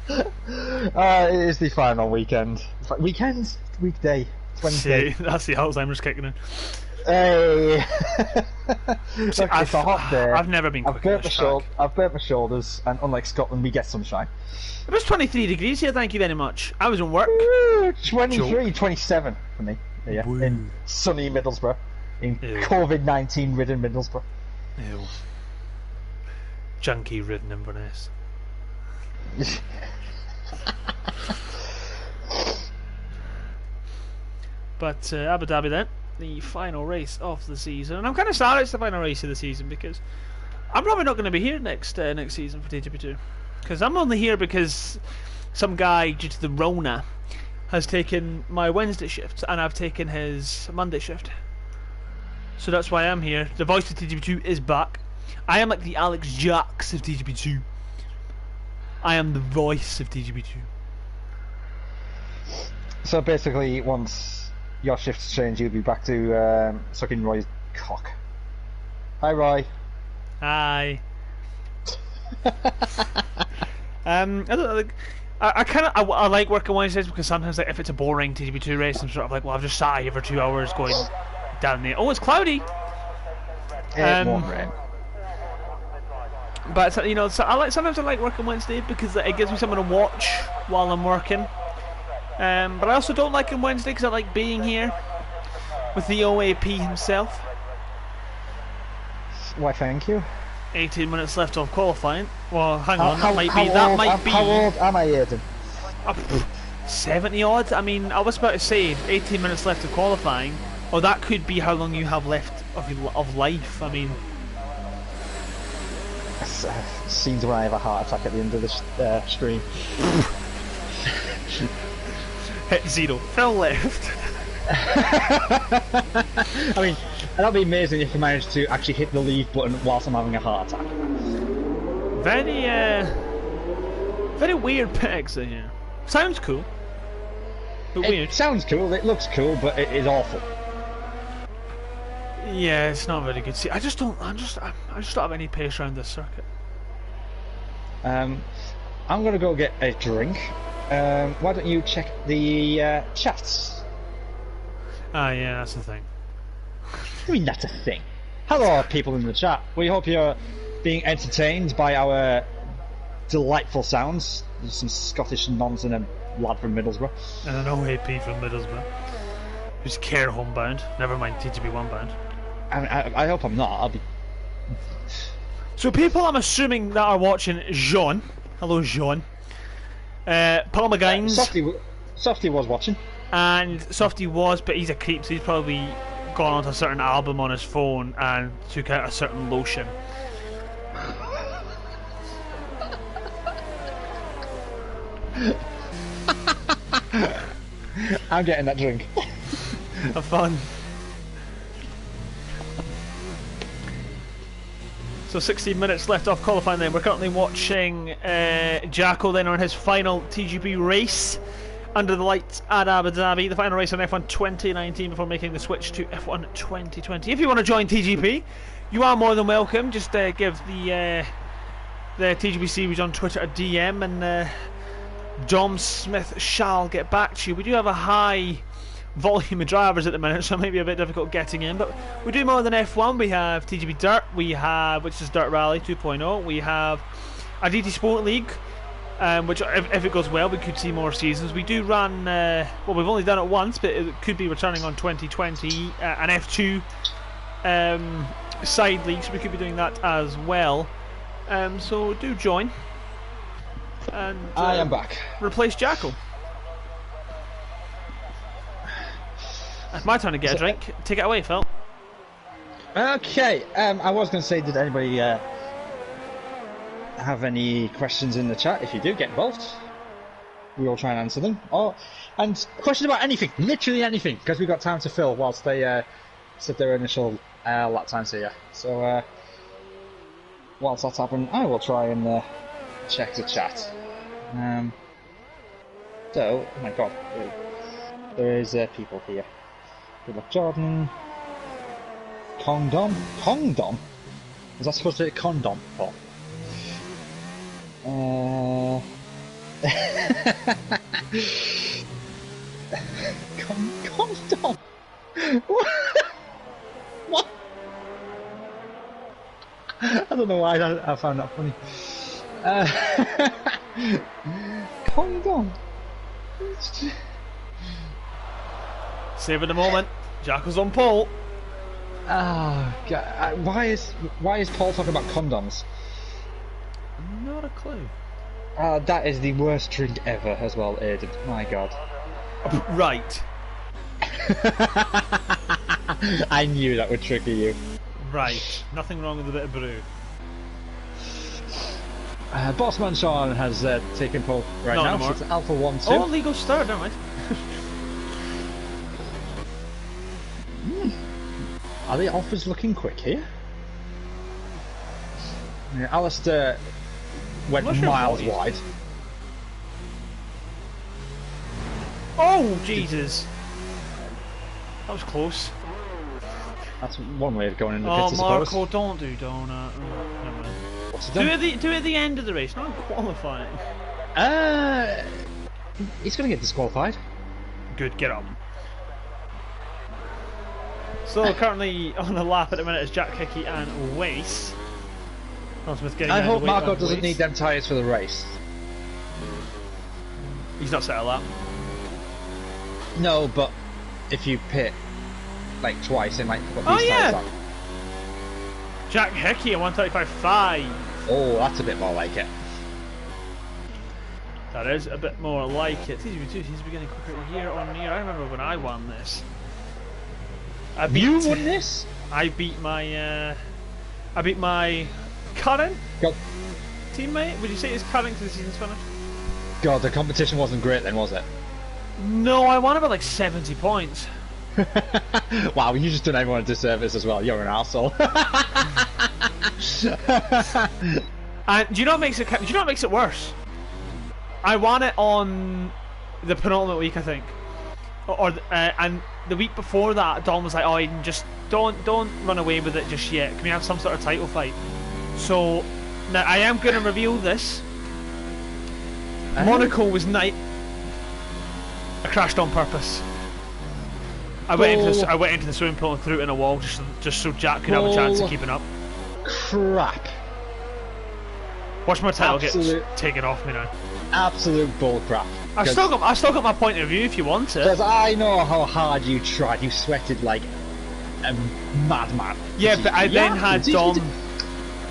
It is the final weekend. Weekday. It's Wednesday.
See, that's the Alzheimer's kicking in.
Hey.
See,
Look, it's a hot day.
I've never been quick at this track.
I've burnt my shoulders, and unlike Scotland, we get sunshine.
It was 23 degrees here, thank you very much. I was in work.
23, 27 for me. Yeah, in sunny Middlesbrough. In COVID-19 ridden Middlesbrough.
Ew. Junkie ridden Inverness. But Abu Dhabi then, the final race of the season. And I'm kind of sad it's the final race of the season because I'm probably not going to be here next season for TGP2. Because I'm only here because some guy, due to the Rona, has taken my Wednesday shift and I've taken his Monday shift. So that's why I'm here. The voice of TGP2 is back. I am like the Alex Jacks of TGP2. I am the voice of TGP2.
So basically, once your shift's changed, you'll be back to sucking Roy's cock. Hi, Roy.
Hi. I don't know, I like working Wednesdays because sometimes, like, if it's a boring TGP2 race, I'm sort of like, well, I've just sat here for 2 hours going down there. Oh, it's cloudy.
It won't rain.
But you know, so sometimes I like working Wednesday because it gives me something to watch while I'm working. But I also don't like him Wednesday because I like being here with the OAP himself.
Why, thank you.
18 minutes left of qualifying. Well, hang on,
How old am I, Aidan?
70 odd. I mean, I was about to say 18 minutes left of qualifying. Or that could be how long you have left of life. I mean,
seems when I have a heart attack at the end of this stream.
Hit 0. Phil left.
I mean, that'd be amazing if you managed to actually hit the leave button whilst I'm having a heart attack.
Very weird pit exit here. Sounds cool, but weird.
It sounds cool. It looks cool, but it is awful.
Yeah, it's not very good. See, I just don't have any pace around this circuit.
I'm gonna go get a drink. Why don't you check the chats?
Ah, yeah, that's the thing.
I mean, that's a thing. Hello, people in the chat. We hope you're being entertained by our delightful sounds. There's some Scottish nonsense and a lad from Middlesbrough.
And an OAP from Middlesbrough. Who's care homebound. Never mind TGP1 bound.
I hope I'm not. I'll be.
So people, I'm assuming, that are watching Jean. Hello, Jean. Paul McGuinness.
Softy was watching.
And Softy was, but he's a creep, so he's probably gone onto a certain album on his phone and took out a certain lotion.
I'm getting that drink.
Have fun. So 16 minutes left off qualifying then. We're currently watching Jacko then on his final TGP race under the lights at Abu Dhabi. The final race on F1 2019 before making the switch to F1 2020. If you want to join TGP, you are more than welcome. Just give the TGP series on Twitter a DM and Dom Smith shall get back to you. We do have a high volume of drivers at the minute, so it may be a bit difficult getting in, but we do more than F1. We have TGP Dirt, we have, which is Dirt Rally 2.0, we have a DT Sport League, which if it goes well we could see more seasons. We do run, well, we've only done it once, but it could be returning on 2020, an F2 side league, so we could be doing that as well. So do join. and
I am back.
replace Jackal. It's my turn to get a drink. Take it away, Phil.
Okay, I was going to say, did anybody have any questions in the chat? If you do, get involved. We will try and answer them. And questions about anything, literally anything, because we've got time to fill whilst they set their initial lap times here. So, whilst that's happening, I will try and check the chat. So, oh my god, there is people here. Good luck, Jordan. Condom? Condom? Was that supposed to be a condom? Oh. Condom? What? I don't know why I found that funny. Condom?
Saving the moment. Jackal's on pole.
Oh, God. Why is Paul talking about condoms?
Not a clue.
That is the worst drink ever as well, Aiden. My God.
Right.
I knew that would trigger you.
Right. Nothing wrong with a bit of brew.
Bossman Sean has taken pole right
Not
now.
anymore.
So it's Alpha 1-2.
Oh, legal start, never mind.
Are the offers looking quick here? Yeah, Alistair went miles wide.
Oh, Jesus. That was close.
That's one way of going in the pits,
Oh,
I suppose.
Marco, don't do donut. Oh, never mind.
What's he
Do
done?
it at the end of the race, not qualifying.
He's going to get disqualified.
Good, get up. So currently on the lap at the minute is Jack Hickey and Wace. Smith getting
I
out of
hope
the way
Marco
of
doesn't
Wace.
need them tyres for the race.
He's not set a lap.
No, but if you pit like twice, they might put
Oh,
these
yeah.
tyres on.
Jack Hickey at 135.5.
Oh, that's a bit more like it.
That is a bit more like it. He's beginning quicker year on year. I remember when I won this.
You won this?
I beat my current
God,
teammate. Would you say it's current to the season's finish?
God, the competition wasn't great then, was it?
No, I won about like 70 points.
Wow, you just done everyone a disservice as well. You're an arsehole.
And do you know what makes it worse? I won it on the penultimate week, I think, and the week before that, Don was like, "Oh, Aiden, just don't run away with it just yet. Can we have some sort of title fight?" So now I am going to reveal this. Monaco was night. I crashed on purpose. I went into the swimming pool and threw it in a wall just so Jack could have a chance of keeping up.
Crap.
Watch my title get taken off me now.
Absolute bullcrap.
I still got my point of view if you want it.
Because I know how hard you tried. You sweated like a madman.
Yeah, but I then had Dom.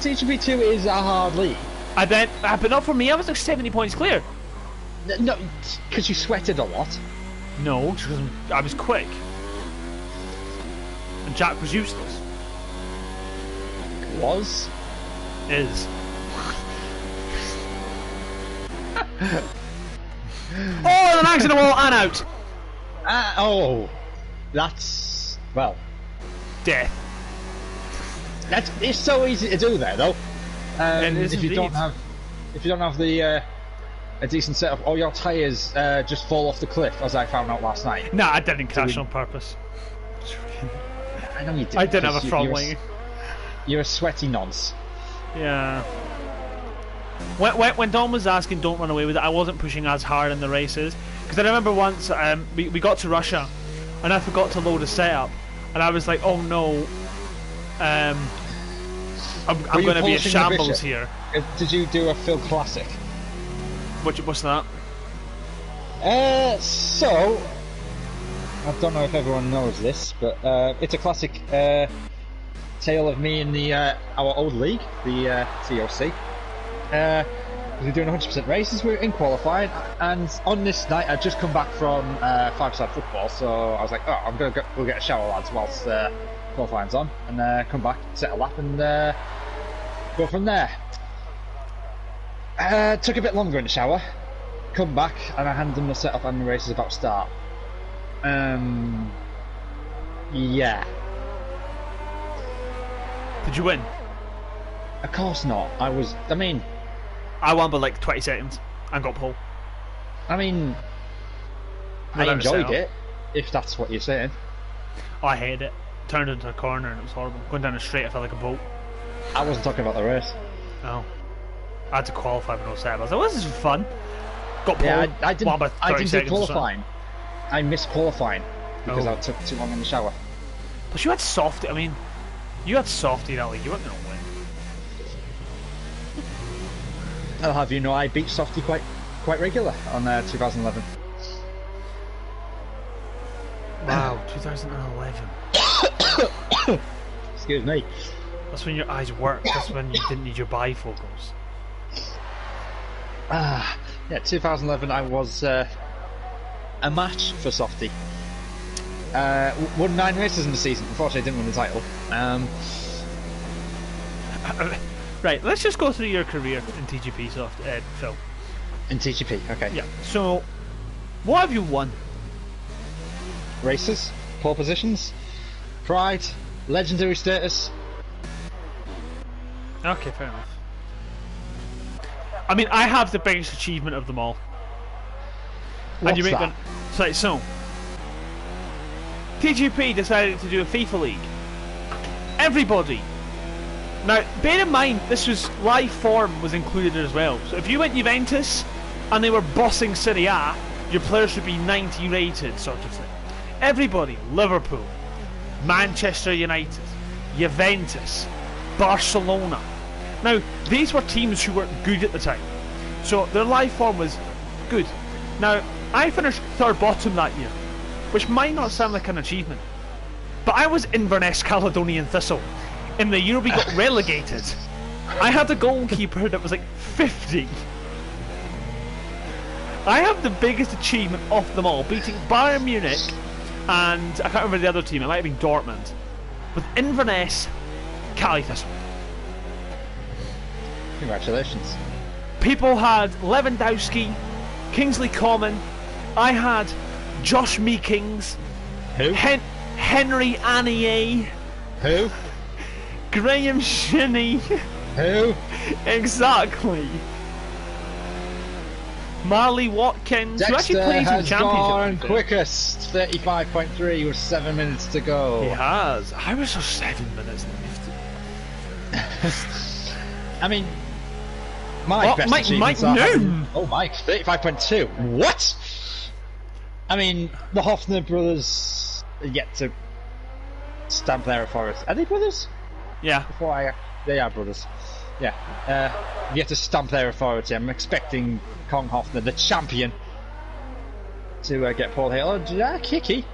TGP2 is a hard league.
But not for me. I was like 70 points clear.
No, because you sweated a lot.
No, because I was quick. And Jack was useless.
Was?
Is. Oh, an accident wall and out.
Oh, that's well.
Death.
It's so easy to do there, though.
It is
if you don't have the a decent setup, or your tyres just fall off the cliff, as I found out last night.
Nah, I didn't crash on purpose.
I know you did.
I didn't have a front wing.
You're a sweaty nonce.
Yeah. When Dom was asking don't run away with it, I wasn't pushing as hard in the races. Because I remember once we got to Russia and I forgot to load a setup. And I was like, oh no, I'm going to be a shambles here.
Did you do a Phil Classic?
What's that?
So, I don't know if everyone knows this, but it's a classic tale of me in the our old league, the COC. We were doing 100% races. We were in qualifying, and on this night, I'd just come back from five-side football, so I was like, "Oh, I'm gonna go get a shower, lads, whilst qualifying's on, and come back, set a lap, and go from there." Took a bit longer in the shower. Come back, and I handed them the setup, and the race is about to start. Yeah.
Did you win?
Of course not. I
won by like 20 seconds and got pole.
I enjoyed it, if that's what you're saying.
Oh, I hated it. Turned into a corner and it was horrible. Going down a straight, I felt like a boat.
I wasn't talking about the race.
Oh. I had to qualify with no set. I was like, well, this is fun. Got pole.
Yeah, I didn't do
qualifying.
I missed qualifying because I took too long in the shower.
But you had Softy. I mean, you had Softy in that league. You weren't going to win.
I'll have you know I beat Softy quite regular on 2011.
Wow, 2011.
Excuse me.
That's when your eyes worked. That's when you didn't need your bifocals.
Yeah, 2011 I was a match for Softy. Won 9 races in the season. Unfortunately, I didn't win the title.
Right, let's just go through your career in TGP, Phil.
In TGP, okay.
Yeah. So, what have you won?
Races, pole positions, pride, legendary status.
Okay, fair enough. I mean, I have the biggest achievement of them all.
What's that?
So, TGP decided to do a FIFA league. Everybody. Now, bear in mind, this was live form was included as well. So if you went Juventus and they were bossing Serie A, your players should be 90 rated, sort of thing. Everybody, Liverpool, Manchester United, Juventus, Barcelona. Now, these were teams who were good at the time, so their live form was good. Now, I finished third bottom that year, which might not sound like an achievement, but I was Inverness Caledonian Thistle. In the year we got relegated, I had a goalkeeper that was like 50. I have the biggest achievement of them all, beating Bayern Munich and I can't remember the other team, it might have been Dortmund, with Inverness Cali Thistle.
Congratulations.
People had Lewandowski, Kingsley Coman, I had Josh Meekings,
Who?
Henry Anier,
Who?
Graham Shinney.
Who?
Exactly. Marley Watkins, who actually
Dexter
plays in the
has gone
championship.
quickest, 35.3 with 7 minutes to go.
He has. I was for 7 minutes left.
I mean, my best
Mike
achievements are
Noon.
having, oh, Mike, 35.2. What? I mean, the Hoffner brothers are yet to stamp their authority. Are they brothers?
Yeah.
They are brothers. Yeah. Yet to stamp their authority. I'm expecting Kong Hoffner, the champion, to get Paul Hale. Oh, Jack Hickey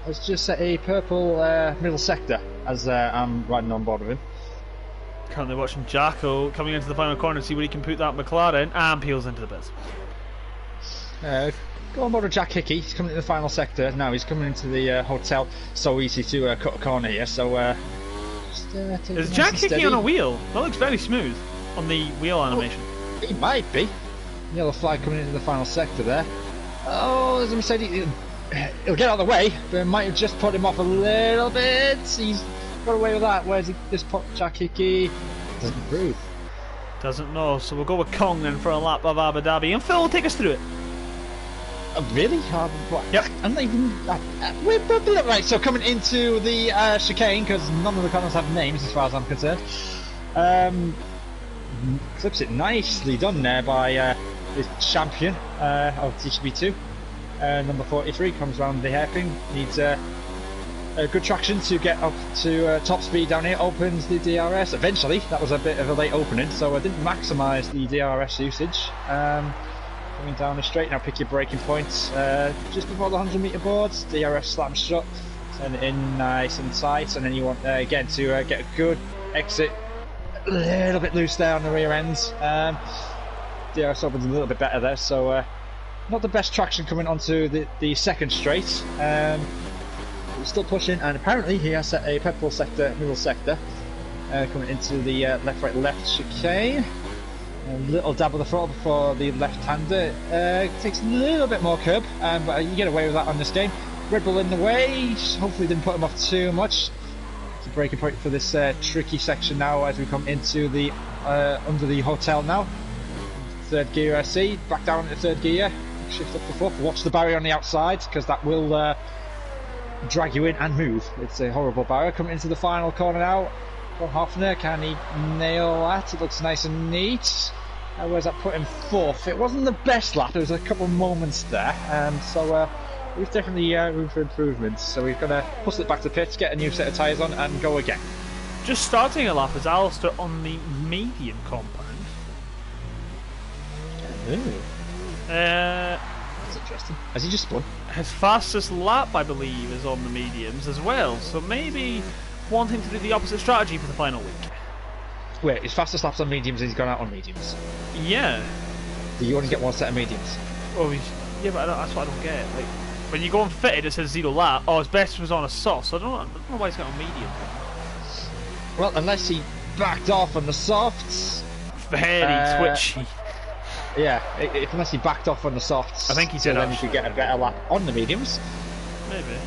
has just set a purple middle sector as I'm riding on board with him.
Currently watching Jacko coming into the final corner to see where he can put that McLaren and peels into the bits.
Go on board with Jack Hickey. He's coming into the final sector. Now he's coming into the hotel. So easy to cut a corner here. So
is Jack Hickey on a wheel? That looks very smooth on the wheel animation.
He might be. Yellow flag coming into the final sector there. Oh, as I said, he'll get out of the way, but it might have just put him off a little bit. He's got away with that. Where's this Jack Hickey? Doesn't improve.
Doesn't know. So we'll go with Kong then for a lap of Abu Dhabi, and Phil will take us through it.
Really?
Yep.
I'm not even. We're right. So coming into the chicane, because none of the corners have names as far as I'm concerned. Clips it nicely done there by the champion of TCB2. Number 43 comes round the hairpin. Needs a good traction to get up to top speed down here. Opens the DRS. Eventually, that was a bit of a late opening, so I didn't maximise the DRS usage. Coming down the straight, now pick your braking points just before the 100 metre boards. DRS slams shut, turn it in nice and tight, and then you want again to get a good exit. A little bit loose there on the rear ends. DRS opens a little bit better there, so not the best traction coming onto the second straight. He's still pushing, and apparently he has set a purple sector, middle sector, coming into the left chicane. A little dab of the throttle before the left-hander. Takes a little bit more curb, but you get away with that on this game. Red Bull in the way, hopefully didn't put him off too much. It's a breaking point for this tricky section now as we come into the under the hotel now. Third gear I see, back down into third gear, shift up to fourth, watch the barrier on the outside because that will drag you in and move. It's a horrible barrier. Coming into the final corner now. Von Hoffner, can he nail that? It looks nice and neat. Where's that put him fourth? It wasn't the best lap, there was a couple of moments there, so we've definitely room for improvements. So we've got to hustle it back to pits, get a new set of tyres on and go again.
Just starting a lap is Alistair on the medium compound.
Ooh. That's interesting. Has he just spun?
His fastest lap, I believe, is on the mediums as well, so maybe wanting to do the opposite strategy for the final week.
Wait, his fastest lap's on mediums and he's gone out on mediums?
Yeah.
Do you only get one set of mediums?
Oh, yeah, but that's what I don't get. Like, when you go on fitted, it says 0 lap. Oh, his best was on a soft, so I don't know why he's got on medium.
Well, unless he backed off on the softs.
Very twitchy.
Yeah, unless he backed off on the softs.
I think he
so
did.
Then he could get a better lap on the mediums.
Maybe.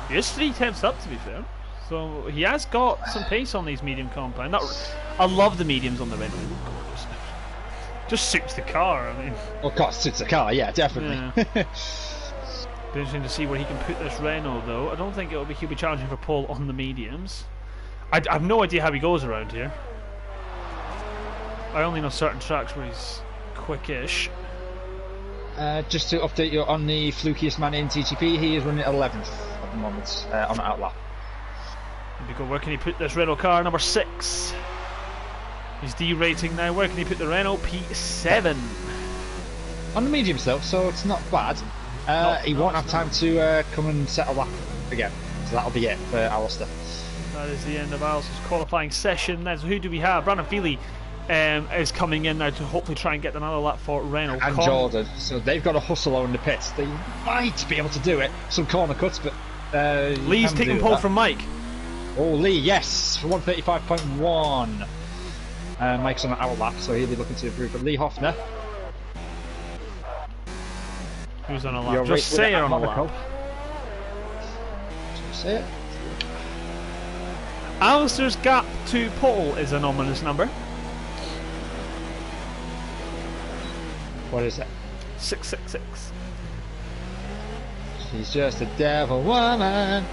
He is 3 tenths up, to be fair. So he has got some pace on these medium compound. I love the mediums on the Renault. Just suits the car. I mean,
of course, suits the car. Yeah, definitely.
Yeah. Be interesting to see where he can put this Renault, though. I don't think he'll be challenging for pole on the mediums. I have no idea how he goes around here. I only know certain tracks where he's quickish.
Just to update you on the flukiest man in TGP, he is running 11th at the moment on the outlap.
Here we go. Where can he put this Renault car? Number 6. He's D-rating now. Where can he put the Renault? P7.
On the mediums though, so it's not bad. He won't have time to come and set a lap again, so that'll be it for Alistair.
That is the end of Alistair's qualifying session. Then, so who do we have? Brandon Feely is coming in now to hopefully try and get another lap for Renault.
And Jordan. So they've got to hustle on the pits. They might be able to do it. Some corner cuts, but
Lee's taking pole from Mike.
Oh, Lee, yes, for 135.1. Mike's on an hour lap, so he'll be looking to improve. But Lee Hoffner.
Who's on a lap? Just say it on a lap.
Just say it.
Alistair's gap to pole is an ominous number.
What is it?
666.
She's just a devil woman.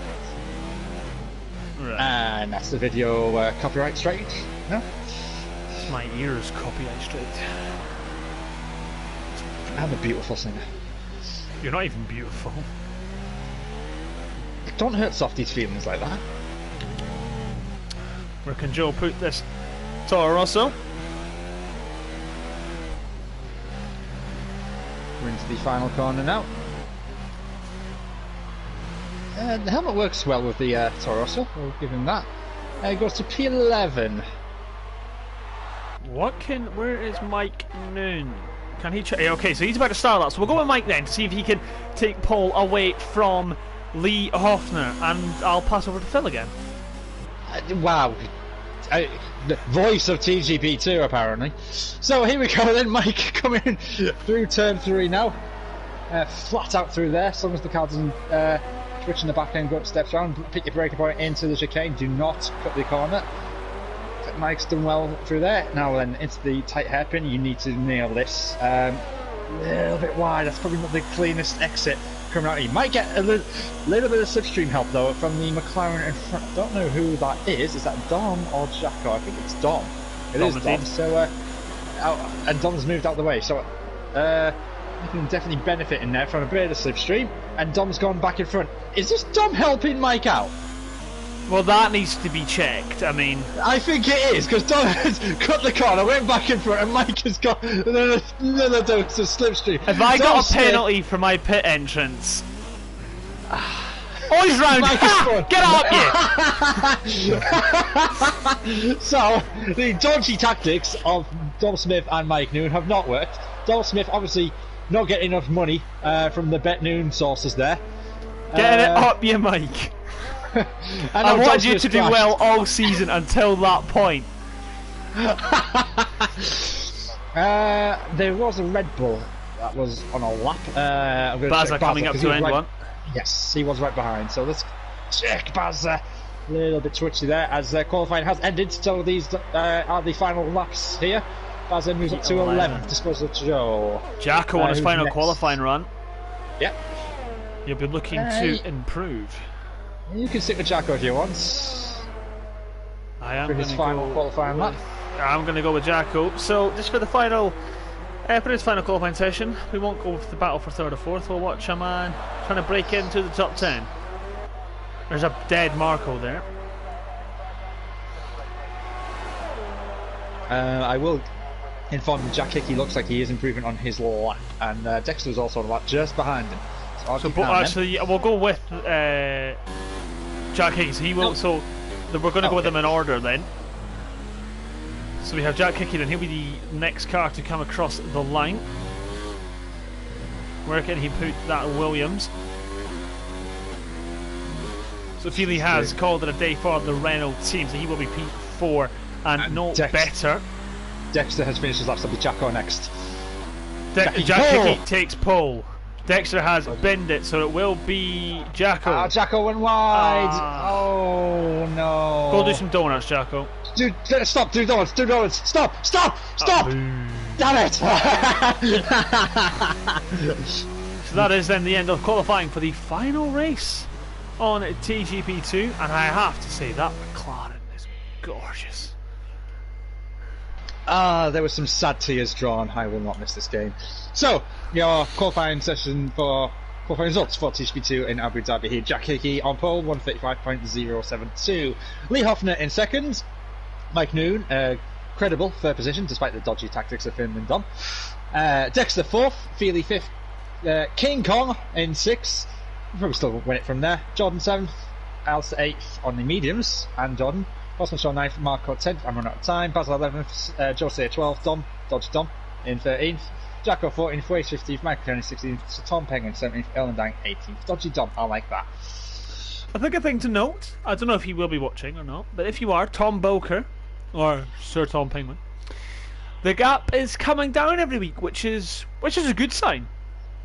Right.
And that's the video copyright straight. No?
My ears copyright straight.
I'm a beautiful singer.
You're not even beautiful.
Don't hurt Softy's feelings like that.
Where can Joe put this Toro Rosso?
We're into the final corner now. The helmet works well with the Toro Rosso, we'll give him that. It goes to P11.
Where is Mike Noon? Can he okay, so he's about to start that, so we'll go with Mike then to see if he can take pole away from Lee Hoffner, and I'll pass over to Phil again.
Wow. The voice of TGP2 apparently. So here we go then, Mike coming through turn 3 now. Flat out through there, as long as the car doesn't twitch in the back end, go up steps around, pick your breaking point into the chicane, do not cut the corner. Mike's done well through there. Now then, into the tight hairpin, you need to nail this. A little bit wide, that's probably not the cleanest exit coming out. You might get a little bit of slipstream help though from the McLaren in front. Don't know who that is. Is that Dom or Jacko? I think it's Dom. It is Dom. So, and Dom's moved out the way. So, you can definitely benefit in there from a bit of slipstream. And Dom's gone back in front. Is this Dom helping Mike out?
Well, that needs to be checked. I mean,
I think it is, because Dom has cut the corner, went back in front, and Mike has got another dose of slipstream.
Have I got a penalty for my pit entrance? Oh, he's round! Get up, you!
So, the dodgy tactics of Dom Smith and Mike Noon have not worked. Dom Smith obviously not getting enough money from the Bet Noon sources there.
Getting it up, you Mike. I wanted you to do well all season until that point.
There was a Red Bull that was on a lap.
Bazza coming up to end one.
Yes, he was right behind. So let's check Bazza. A little bit twitchy there as qualifying has ended. So these are the final laps here. Bazza moves up to 11th, disposal of Joe.
Jacko on his final
next?
qualifying run.
Yep.
You'll be looking to improve.
You can stick with Jacko if you want.
I am
for his final qualifying lap.
I'm going to go with Jacko. So just for the final, for his final qualifying session, we won't go with the battle for third or fourth. We'll watch a man trying to break into the top 10. There's a dead Marco there.
I will inform you, Jack Hickey looks like he is improving on his lap, and Dexter's also on a lap just behind him. So
actually, we'll go with Jack Hickey. So he will. So we're going to go with them in order then. So we have Jack Hickey, then he'll be the next car to come across the line. Where can he put that Williams? So Feely has called it a day for the Renault team, so he will be P4 and no better.
Dexter has finished his lap, so it'll be Jacko next.
Jack Hickey takes pole. Dexter has binned it, so it will be Jacko.
Jacko went wide. Oh no.
Go do some donuts, Jacko.
Dude, stop, do donuts, Stop. Damn it.
So that is then the end of qualifying for the final race on TGP2, and I have to say that McLaren is gorgeous.
There were some sad tears drawn. I will not miss this game. So, your qualifying session for qualifying results for TGP2 in Abu Dhabi here. Jack Hickey on pole, 135.072. Lee Hoffner in second. Mike Noon, credible third position despite the dodgy tactics of Finn and Dom. Dexter fourth, Feely fifth. King Kong in sixth. Probably still win it from there. Jordan 7th, Alistair 8th on the mediums, and Jordan. Bosman Shaw 9th, Marco 10th, I'm running out of time. Basil 11th, Jose 12th, Dodge Dom in 13th, Jacko 14th, Waze 15th, Michael Kenny 16th, so Tom Penguin 17th, Ellen Dang 18th. Dodgy Dom, I like that.
I think a thing to note, I don't know if he will be watching or not, but if you are, Tom Boker, or Sir Tom Penguin, the gap is coming down every week, which is a good sign.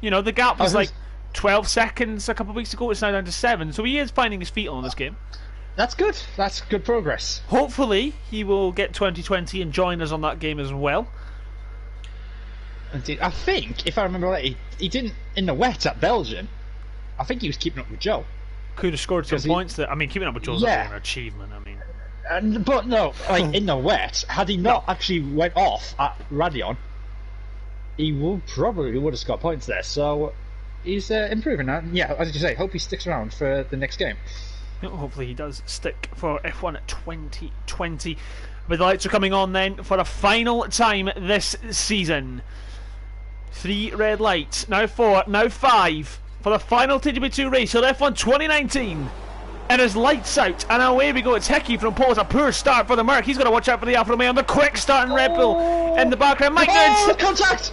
You know, the gap was like 12 seconds a couple of weeks ago, it's now down to 7, so he is finding his feet on this game.
That's good. That's good progress.
Hopefully he will get 2020 and join us on that game as well.
Indeed. I think, if I remember right, he didn't in the wet at Belgium. I think he was keeping up with Joe.
Could have scored some points there. I mean, keeping up with Joe's an achievement, I mean.
But no, like in the wet, had he not actually went off at Radion, he would have scored points there. So he's improving now. Yeah, as you say, hope he sticks around for the next game.
Hopefully he does stick for F1 2020. But the lights are coming on then for a final time this season. 3 red lights, now 4, now 5 for the final TGP2 race of F1 2019. And his lights out, and away we go. It's Hickey from pole. It's a poor start for the Merc. He's got to watch out for the Alfa Romeo and the quick start in Red Bull in the background. Mike Nance.
Contact!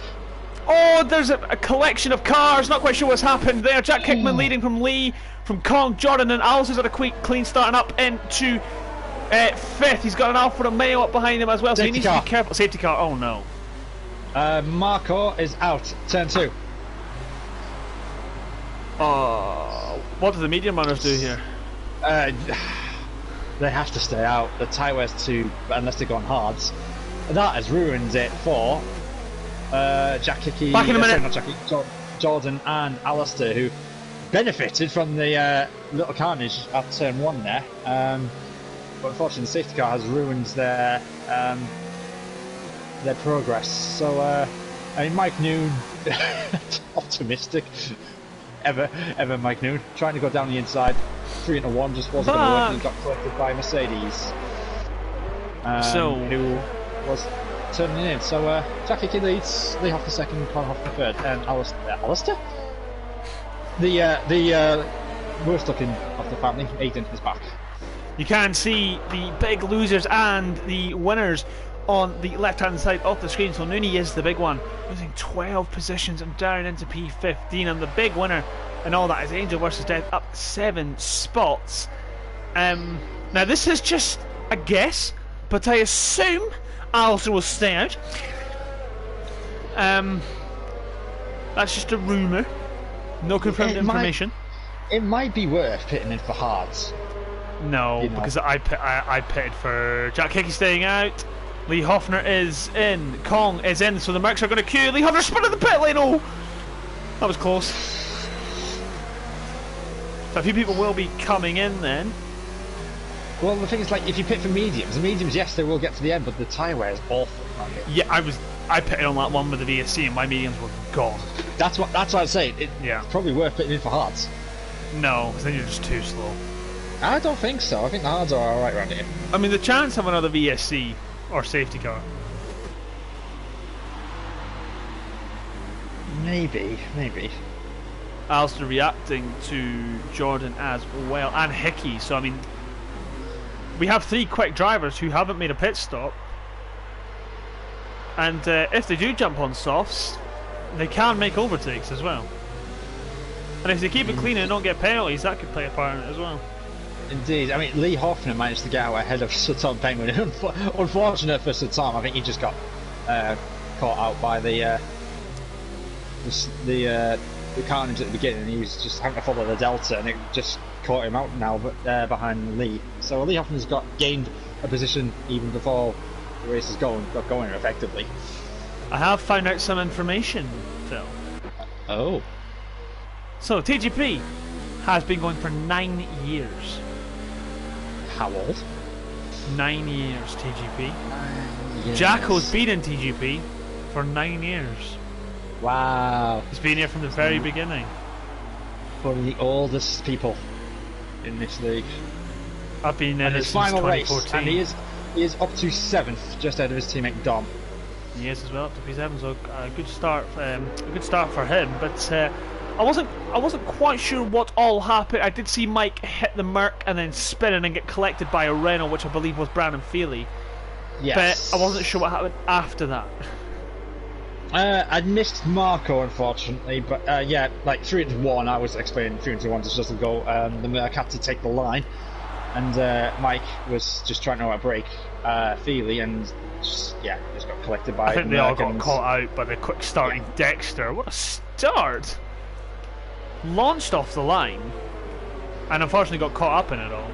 Oh, there's a collection of cars. Not quite sure what's happened there. Jack Hickman leading from Lee, from Kong, Jordan, and Alice's had a quick clean starting up into 5th. He's got an Alfa Romeo up behind him as well, so he needs to be careful. Safety car. Oh no.
Marco is out. Turn 2.
What do the medium runners do here?
They have to stay out. The tyre wears too, unless they go on hards. That has ruined it for Jack Hickey,
back in a minute.
not Jack Hickey, Jordan and Alistair, who benefited from the little carnage at turn 1 there. But unfortunately, the safety car has ruined their progress. So, I mean, Mike Noon, optimistic. Ever Mike Noon, trying to go down the inside, 3 into 1 just wasn't going to work, and he got collected by Mercedes, who was turning in. So Jack Hickey leads, Lee Hoffner second, Conor Hoffner third, and Alistair? The worst looking of the family, Aiden, is back.
You can see the big losers and the winners on the left-hand side of the screen. So Nooney is the big one, losing 12 positions and down into P15. And the big winner and all that is Angel versus Death, up 7 spots. Now this is just a guess, but I assume Alistair will stay out. That's just a rumour, no confirmed information.
It might be worth pitting in for Hearts.
No, because I pitted for Jack Hickey staying out. Lee Hoffner is in. Kong is in, so the Mercs are going to queue. Lee Hoffner spun in the pit lane. Oh, that was close. So a few people will be coming in then.
Well, the thing is, like, if you pit for mediums, the mediums, yes, they will get to the end, but the tyre wear is awful.
Yeah, I pitted on that one with the VSC, and my mediums were gone.
That's what I'm saying. It's probably worth pitting in for Hearts.
No, because then you're just too slow.
I don't think so. I think the Hards are alright around here.
I mean, the chance of another VSC or safety car.
Maybe.
Alistair reacting to Jordan as well, and Hickey. So I mean, we have 3 quick drivers who haven't made a pit stop, and if they do jump on softs, they can make overtakes as well. And if they keep it clean and don't get penalties, that could play a part in it as well.
Indeed. I mean, Lee Hoffner managed to get out ahead of Sir Tom Penguin. Unfortunate for Sir Tom, I think he just got caught out by the carnage at the beginning, and he was just having to follow the Delta, and it just caught him out now behind Lee. So Lee Hoffner's gained a position even before the race got going effectively.
I have found out some information, Phil.
Oh.
So TGP has been going for 9 years.
How old?
9 years, TGP.
Yes.
Jacko's been in TGP for 9 years.
Wow.
He's been here from the very beginning.
One of the oldest people in this league.
I've been in
his final race, and he is up to 7th, just ahead of his teammate Dom.
He is as well, up to P7, so a good start for him. But I wasn't quite sure what all happened. I did see Mike hit the Merc and then spin and get collected by a Renault, which I believe was Brandon Feely.
Yes.
But I wasn't sure what happened after that.
I missed Marco, unfortunately, but yeah, like 3 into 1, I was explaining 3 into 1 to just go. The Merc had to take the line, and Mike was just trying to outbrake Feely, and just got collected by.
I think they all got caught out by the quick starting Dexter. What a start! Launched off the line, and unfortunately got caught up in it all.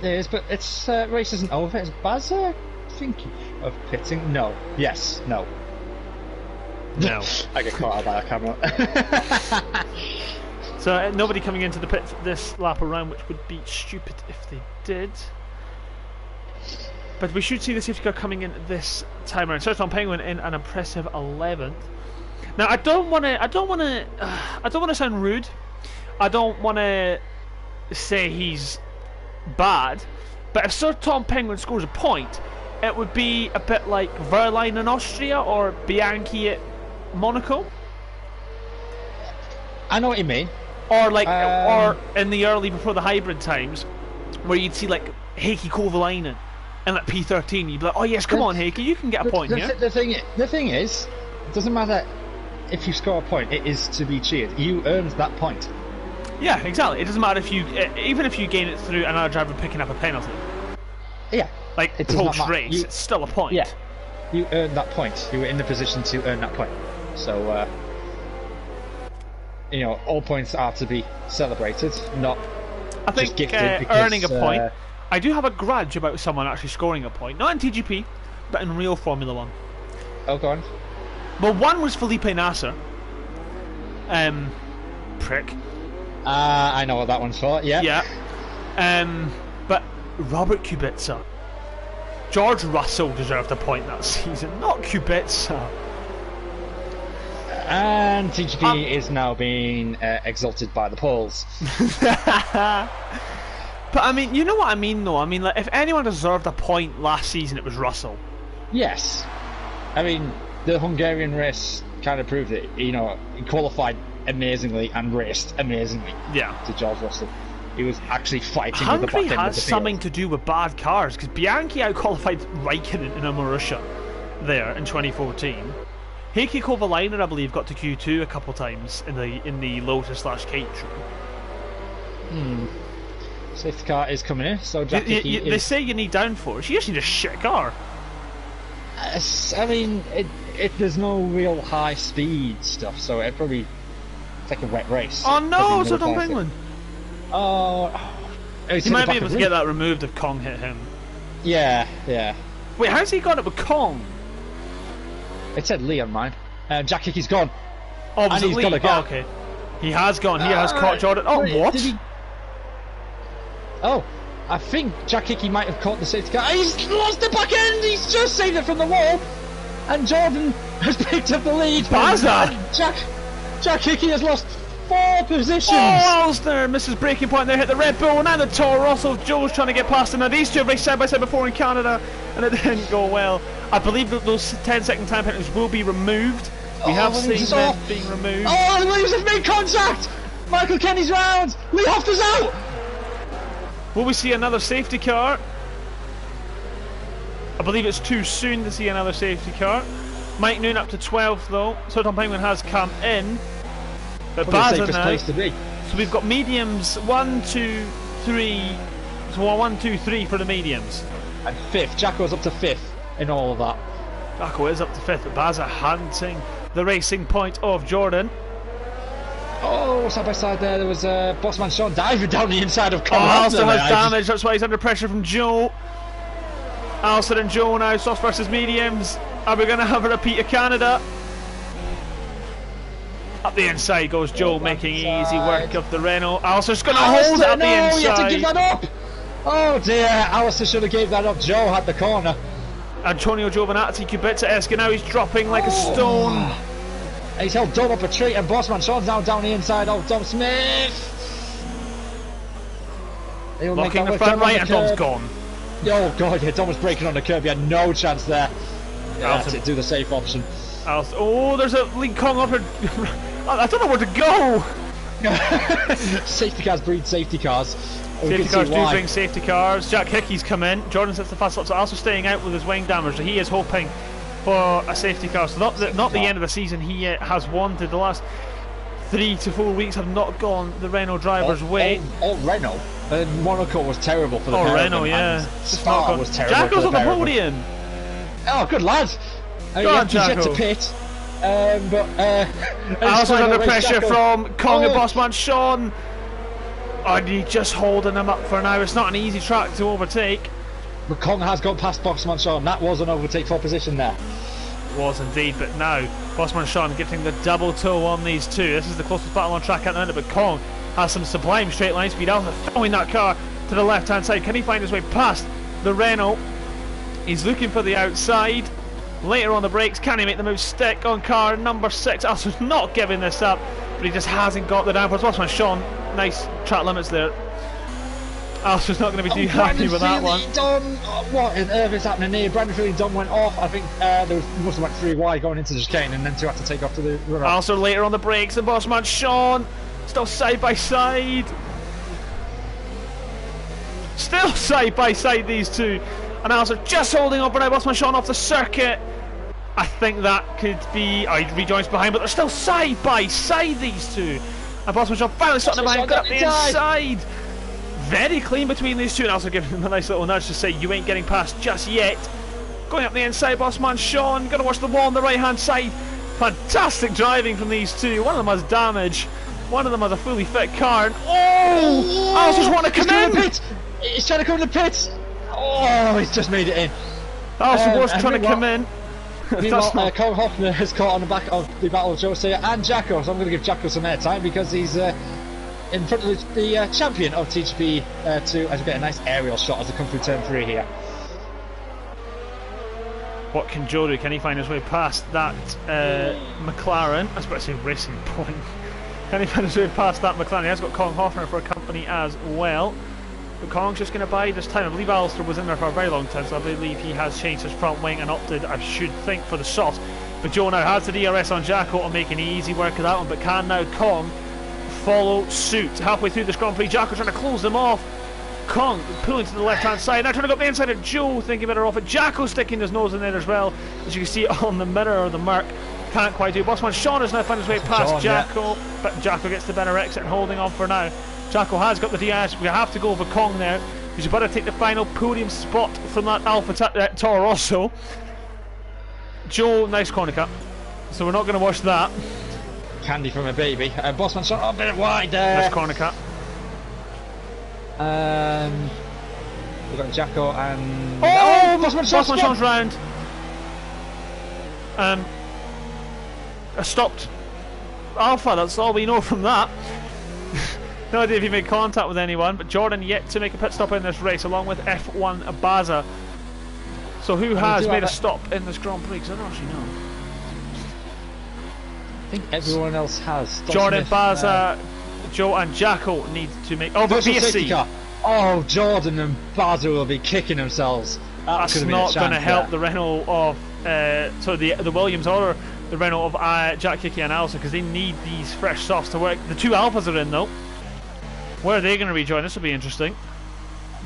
It is, but it's race isn't over. Is Bazza thinking of pitting? No. Yes. No.
No.
I get caught out by that camera.
So nobody coming into the pit this lap around, which would be stupid if they did. But we should see the safety car coming in this time around. Sir Tom Penguin in an impressive 11th. Now I don't want to sound rude. I don't want to say he's bad, but if Sir Tom Penguin scores a point, it would be a bit like Verline in Austria or Bianchi at Monaco.
I know what you mean.
Or like, or in the early before the hybrid times, where you'd see like Heikki Kovalainen and like P13, you'd be like, oh yes, come on Heikki, you can get a point here.
The thing is, it doesn't matter if you score a point; it is to be cheered. You earned that point.
Yeah, exactly. It doesn't matter if you, even if you gain it through another driver picking up a penalty.
Yeah.
Like post-race, it's still a point.
Yeah. You earned that point. You were in the position to earn that point. So, all points are to be celebrated, not just gifted. Because,
earning a point. I do have a grudge about someone actually scoring a point, not in TGP, but in real Formula 1.
Oh, go on.
Well, one was Felipe Nasser. Prick.
I know what that one's for. Yeah.
Yeah. But Robert Kubica. George Russell deserved a point that season, not Kubica.
And TGP is now being exalted by the polls.
But I mean, you know what I mean, though. I mean, like, if anyone deserved a point last season, it was Russell.
Yes. I mean, the Hungarian race kind of proved it. He qualified amazingly and raced amazingly.
Yeah.
To George Russell. He was actually fighting with the
Hungary
back end of
has
the
something
field.
to do with bad cars, because Bianchi outqualified Raikkonen in a Marussia there in 2014. Heikki Kovalainen, I believe, got to Q2 a couple times in the Lotus/Caterham.
Safety car is coming in, so Jack Hickey
They say you need downforce. You just need a shit car.
I mean, there's no real high speed stuff, so it's like a wet race.
Oh no, so Tom Penguin.
Oh,
he might be able to get that removed if Kong hit him.
Yeah.
Wait, how's he got it with Kong?
It said Lee on mine. Jack Hickey's gone.
Oh, was
And
it
he's
Lee?
got a gap.
Oh, okay. He has gone. He has caught Jordan. Oh,
wait,
what?
Oh, I think Jack Hickey might have caught the safety car. He's lost the back end. He's just saved it from the wall, and Jordan has picked up the lead.
Baza!
Jack Hickey has lost 4 positions.
Oh, Alsner misses breaking point there, hit the Red Bull, now the Toro Rosso. Joe's trying to get past him. Now these two have raced side by side before in Canada, and it didn't go well. I believe that those 10-second time penalties will be removed. We have seen them being removed.
Oh, the Williams have made contact. Michael Kenny's round. Lee Hofter's out.
Will we see another safety car? I believe it's too soon to see another safety car. Mike Noon up to 12th though. So Tom Penguin has come in. But Baza now.
Place to be.
So we've got mediums 1, 2, 3. So 1, 2, 3 for the mediums.
And 5th. Jacko's up to 5th in all of that.
Jacko is up to 5th, but Baza hunting the racing point of Jordan.
Oh, side by side there was Bossman Sean diving down the inside of Conor.
Alistair has damage, that's why he's under pressure from Joe. Alistair and Joe now, softs versus mediums. Are we going to have a repeat of Canada? Up the inside goes Joe, making easy work of the Renault. Alistair's going to hold it up the inside.
You have to give that up. Oh dear, Alistair should have gave that up. Joe had the corner.
Antonio Giovinazzi, Kubica-esque, now he's dropping like a stone.
He's held Dom up a tree, and Bossman Sean's now down the inside of Dom Smith.
Locking the front right, and Dom's gone.
Oh god, yeah, Dom was breaking on the curb. He had no chance there. Yeah, to do the safe option.
Oh, there's a Lee Kong up. I don't know where to go.
Safety cars breed safety cars.
Safety cars do bring safety cars. Jack Hickey's come in. Jordan sets the fast lap, so also staying out with his wing damage. So he is hoping for a safety car. So not the end of the season he has wanted. The last 3 to 4 weeks have not gone the Renault driver's way.
Renault. Monaco was terrible for the pair
Renault,
of them,
yeah.
Spa was terrible.
Jacko's on the podium.
Oh, good lad.
Go on, Jacko.
Yet to pit.
Alistair's under pressure from Kong and Bossman Sean. And he's just holding him up for now. It's not an easy track to overtake.
But Kong has gone past Bossman Sean. That was an overtake for position there.
It was indeed, but now Bossman Sean getting the double toe on these two. This is the closest battle on track at the minute, but Kong has some sublime straight line speed. Alistair throwing that car to the left hand side. Can he find his way past the Renault? He's looking for the outside. Later on the brakes, can he make the move stick on car number 6? Alistair's not giving this up, but he just hasn't got the downforce. Bossman Sean, nice track limits there. Alistair's not going to be too happy with that one.
What on earth is happening here? Brandon Feely Dunn went off. I think must have went 3 wide going into the chicane, and then 2 had to take off to the run.
Alistair later on the brakes, and Bossman Sean still side by side. Still side by side, these two. And Alistair just holding on for now. Bossman Sean off the circuit. I think that could be. Oh, he rejoins behind, but they're still side by side, these two. And Bossman Sean finally starting behind, got up the inside. Very clean between these two, and also giving him a nice little nudge to say you ain't getting past just yet. Going up the inside, Bossman Sean, gonna watch the wall on the right hand side. Fantastic driving from these two. One of them has damage, one of them has a fully fit car, and Alistair's want to come in.
He's trying to come in the pits. Oh, he's just made it in.
Alistair was trying to come in.
Meanwhile, Cole Hoffner has caught on the back of the battle of Jose and Jacko, so I'm going to give Jacko some airtime because he's in front of the champion of TGP 2 as we get a nice aerial shot as they come through turn 3 here.
What can Joe do? Can he find his way past that McLaren? I was about to say Racing Point. Can he find his way past that McLaren? He has got Colin Hoffner for a company as well. But Kong's just going to buy this time. I believe Alistair was in there for a very long time, so I believe he has changed his front wing and opted, I should think, for the soft. But Joe now has the DRS on Jacko to make an easy work of that one, but can now Kong follow suit. Halfway through this Grand Prix, Jacko trying to close them off. Kong pulling to the left hand side, now trying to go up the inside of Joe, thinking better off it. Jacko sticking his nose in there as well, as you can see on the mirror or the mark. Can't quite do. Bossman Sean has now found his way past Jacko, but Jacko gets the better exit and holding on for now. Jacko has got the DS. We have to go for Kong there. He's about to take the final podium spot from that Alpha Toro Rosso. Joe, nice corner cut. So we're not going to watch that.
Candy from a baby. Bossman Sean, a bit wide there.
Nice corner cut.
We've got Jacko and...
Bossman Sean's round. Stopped Alpha, that's all we know from that. No idea if he made contact with anyone, but Jordan yet to make a pit stop in this race, along with F1 Baza. So who has made a stop in this Grand Prix? Because I don't actually know.
I think everyone else has.
Jordan, Baza, Joe and Jacko need to make... Oh, but BSC!
Oh, Jordan and Baza will be kicking themselves.
That's not going to help the Renault of... the Williams or the Renault of Jack Hickey and Alsa, because they need these fresh softs to work. The two Alphas are in though. Where are they going to rejoin? This will be interesting.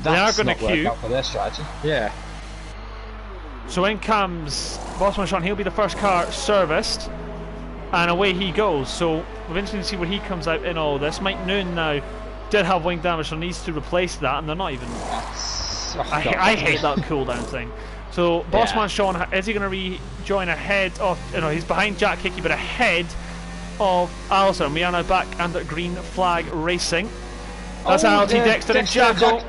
They are going to queue.
Out for their strategy. Yeah.
So in comes Bossman Sean. He'll be the first car serviced, and away he goes. So we're interested to see where he comes out in all this. Mike Noon now did have wing damage, so needs to replace that, and they're not even... I hate that cooldown thing. So Bossman Sean, is he going to rejoin ahead of... No, he's behind Jack Hickey, but ahead of Alison. We are now back under green flag racing. That's LT Dexter and Jacko.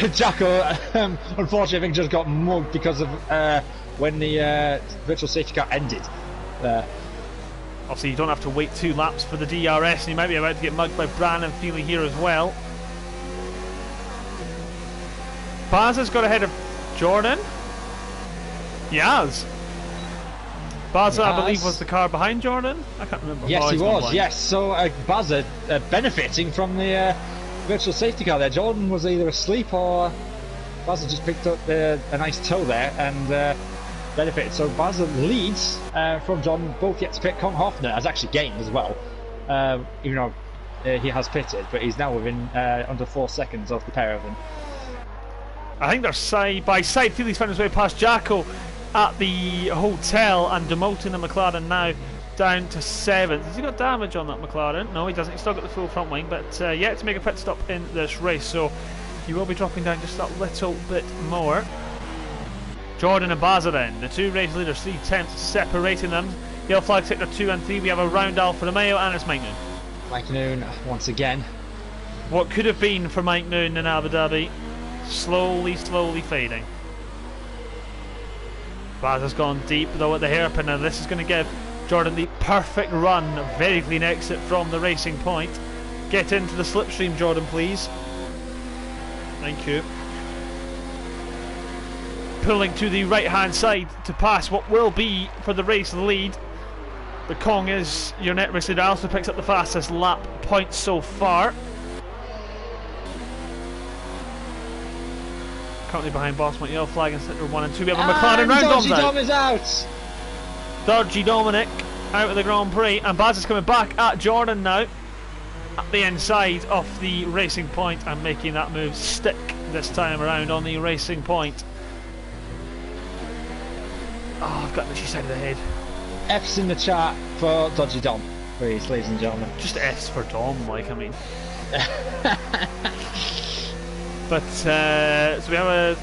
Jacko, unfortunately, I think just got mugged because of when the virtual safety car ended.
Obviously, you don't have to wait 2 laps for the DRS, and you might be about to get mugged by Bran and Feely here as well. Baza's got ahead of Jordan. Yes. Baza, I believe, was the car behind Jordan. I can't remember.
Yes, he was. Yes, so Baza benefiting from the virtual safety car there. Jordan was either asleep or Baza just picked up a nice toe there and benefited. So Baza leads from Jordan. Both yet to pit. Kong Hoffner has actually gained as well, even though he has pitted, but he's now within under 4 seconds of the pair of them.
I think they're side by side. Feely's found his way past Jacko at the hotel and demoting the McLaren now down to 7th. Has he got damage on that McLaren? No, he doesn't. He's still got the full front wing, but yet to make a pit stop in this race, so he will be dropping down just that little bit more. Jordan and Baza then, the two race leaders, 3/10 separating them. Yellow flag sector 2 and 3. We have a round Alfa Romeo, and it's Mike Noon.
Mike Noon once again.
What could have been for Mike Noon in Abu Dhabi, slowly fading. Baza's gone deep though at the hairpin, and this is going to give Jordan the perfect run. Very clean exit from the racing point. Get into the slipstream, Jordan, please. Thank you. Pulling to the right hand side to pass what will be for the race lead. The Kong is your net race leader. Also picks up the fastest lap point so far. Currently behind Bossman, yellow flag in sector 1 and 2. We have a McLaren round Dom's out.
Dom is out.
Dodgy Dominic out of the Grand Prix, and Baz is coming back at Jordan now at the inside of the racing point and making that move stick this time around on the racing point. Oh, I've got the side of the head.
F's in the chat for Dodgy Dom, please, ladies and gentlemen.
Just F's for Dom, like, I mean. But so we have a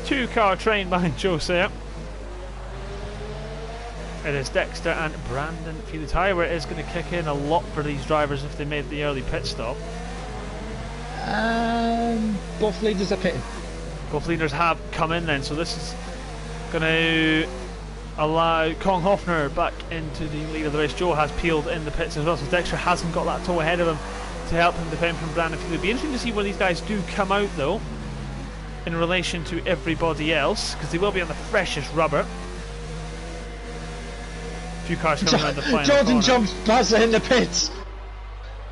2-car train behind Jose. It is Dexter and Brandon Feely. Tire where it is going to kick in a lot for these drivers if they made the early pit stop.
Both leaders are pitting.
Both leaders have come in then, so this is going to allow Kong Hoffner back into the lead of the race. Joe has peeled in the pits as well, so Dexter hasn't got that toe ahead of him to help him defend from Brandon Feely. It'll be interesting to see where these guys do come out though in relation to everybody else, because they will be on the freshest rubber. A few cars coming around the final
Jordan
corner.
jumps Baza in the pits.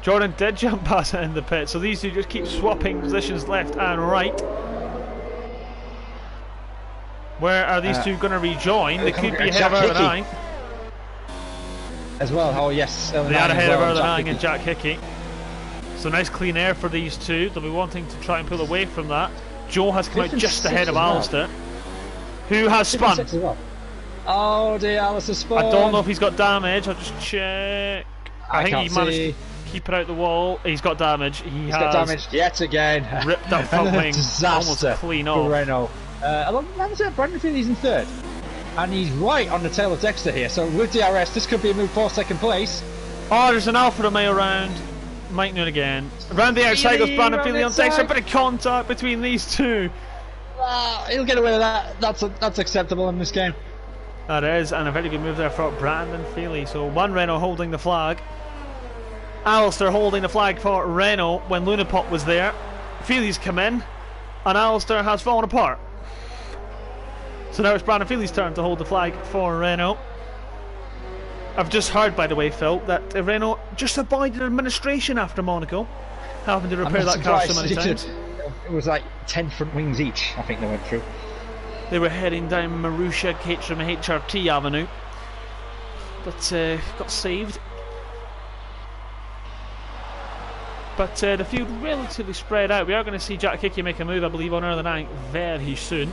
Jordan did jump Baza in the pit, so these two just keep swapping positions left and right. Where are these two going to rejoin? They could be ahead of Erlenang
as well. Oh yes,
they are ahead of Erlenang and Jack Hickey. So nice clean air for these two. They'll be wanting to try and pull away from that. Joe has come out just ahead of Alistair, who has spun.
Oh dear, Alistair spun.
I don't know if he's got damage. I'll just check. I think he managed to keep it out the wall. He's got damage. He's
got damage yet again.
Ripped that front wing almost clean off.
Renault. Brandon Feely's in third. And he's right on the tail of Dexter here. So with DRS, this could be a move for second place.
Oh, there's an Alfa Romeo around. Mike Noon again. Around the outside goes Brandon Feely on Dexter. A bit of contact between these two.
He'll get away with that. That's acceptable in this game.
That is, and a very good move there for Brandon Feely. So one Renault holding the flag. Alistair holding the flag for Renault when Lunapop was there. Feely's come in, and Alistair has fallen apart. So now it's Brandon Feely's turn to hold the flag for Renault. I've just heard, by the way, Phil, that Renault just avoided administration after Monaco, having to repair that car so many times.
It was like 10 front wings each, I think they went through.
They were heading down Marusha Caterham HRT Avenue, but got saved. But the field relatively spread out. We are going to see Jack Hickey make a move, I believe, on Earl 9 very soon.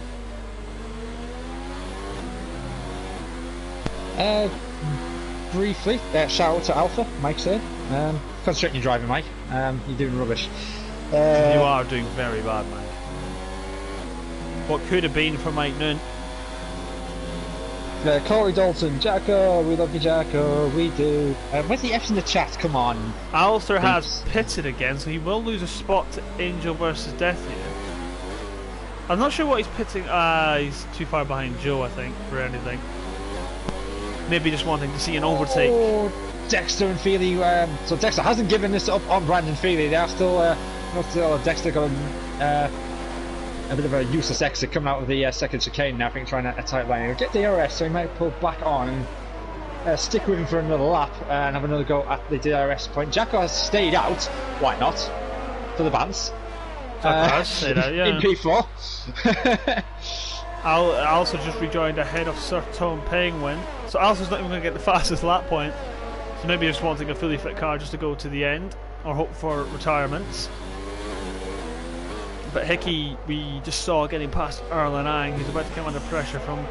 Briefly, shout out to Alpha, Mike said. Concentrate on your driving, Mike. You're doing rubbish.
You are doing very bad, Mike. What could have been for Mike Noon.
Corey Dalton, Jacko, we love you, Jacko, we do. Where's the F's in the chat? Come on.
Alistair has pitted again, so he will lose a spot to Angel versus Death here. I'm not sure what he's pitting. He's too far behind Joe, I think, for anything. Maybe just wanting to see an overtake.
Oh, Dexter and Feely. So Dexter hasn't given this up on Brandon Feely. They are still, Dexter got a bit of a useless exit coming out of the second chicane now. I think trying to tight line. He'll get DRS, so he might pull back on and stick with him for another lap and have another go at the DRS point. Jacko has stayed out. Why not? For the bands.
Stayed out, yeah.
In P4.
Also just rejoined ahead of Sir Tom Penguin. So Alistair's not even going to get the fastest lap point. So maybe just wanting a fully fit car just to go to the end or hope for retirements. But Hickey, we just saw getting past Earl and Ang, who's about to come under pressure from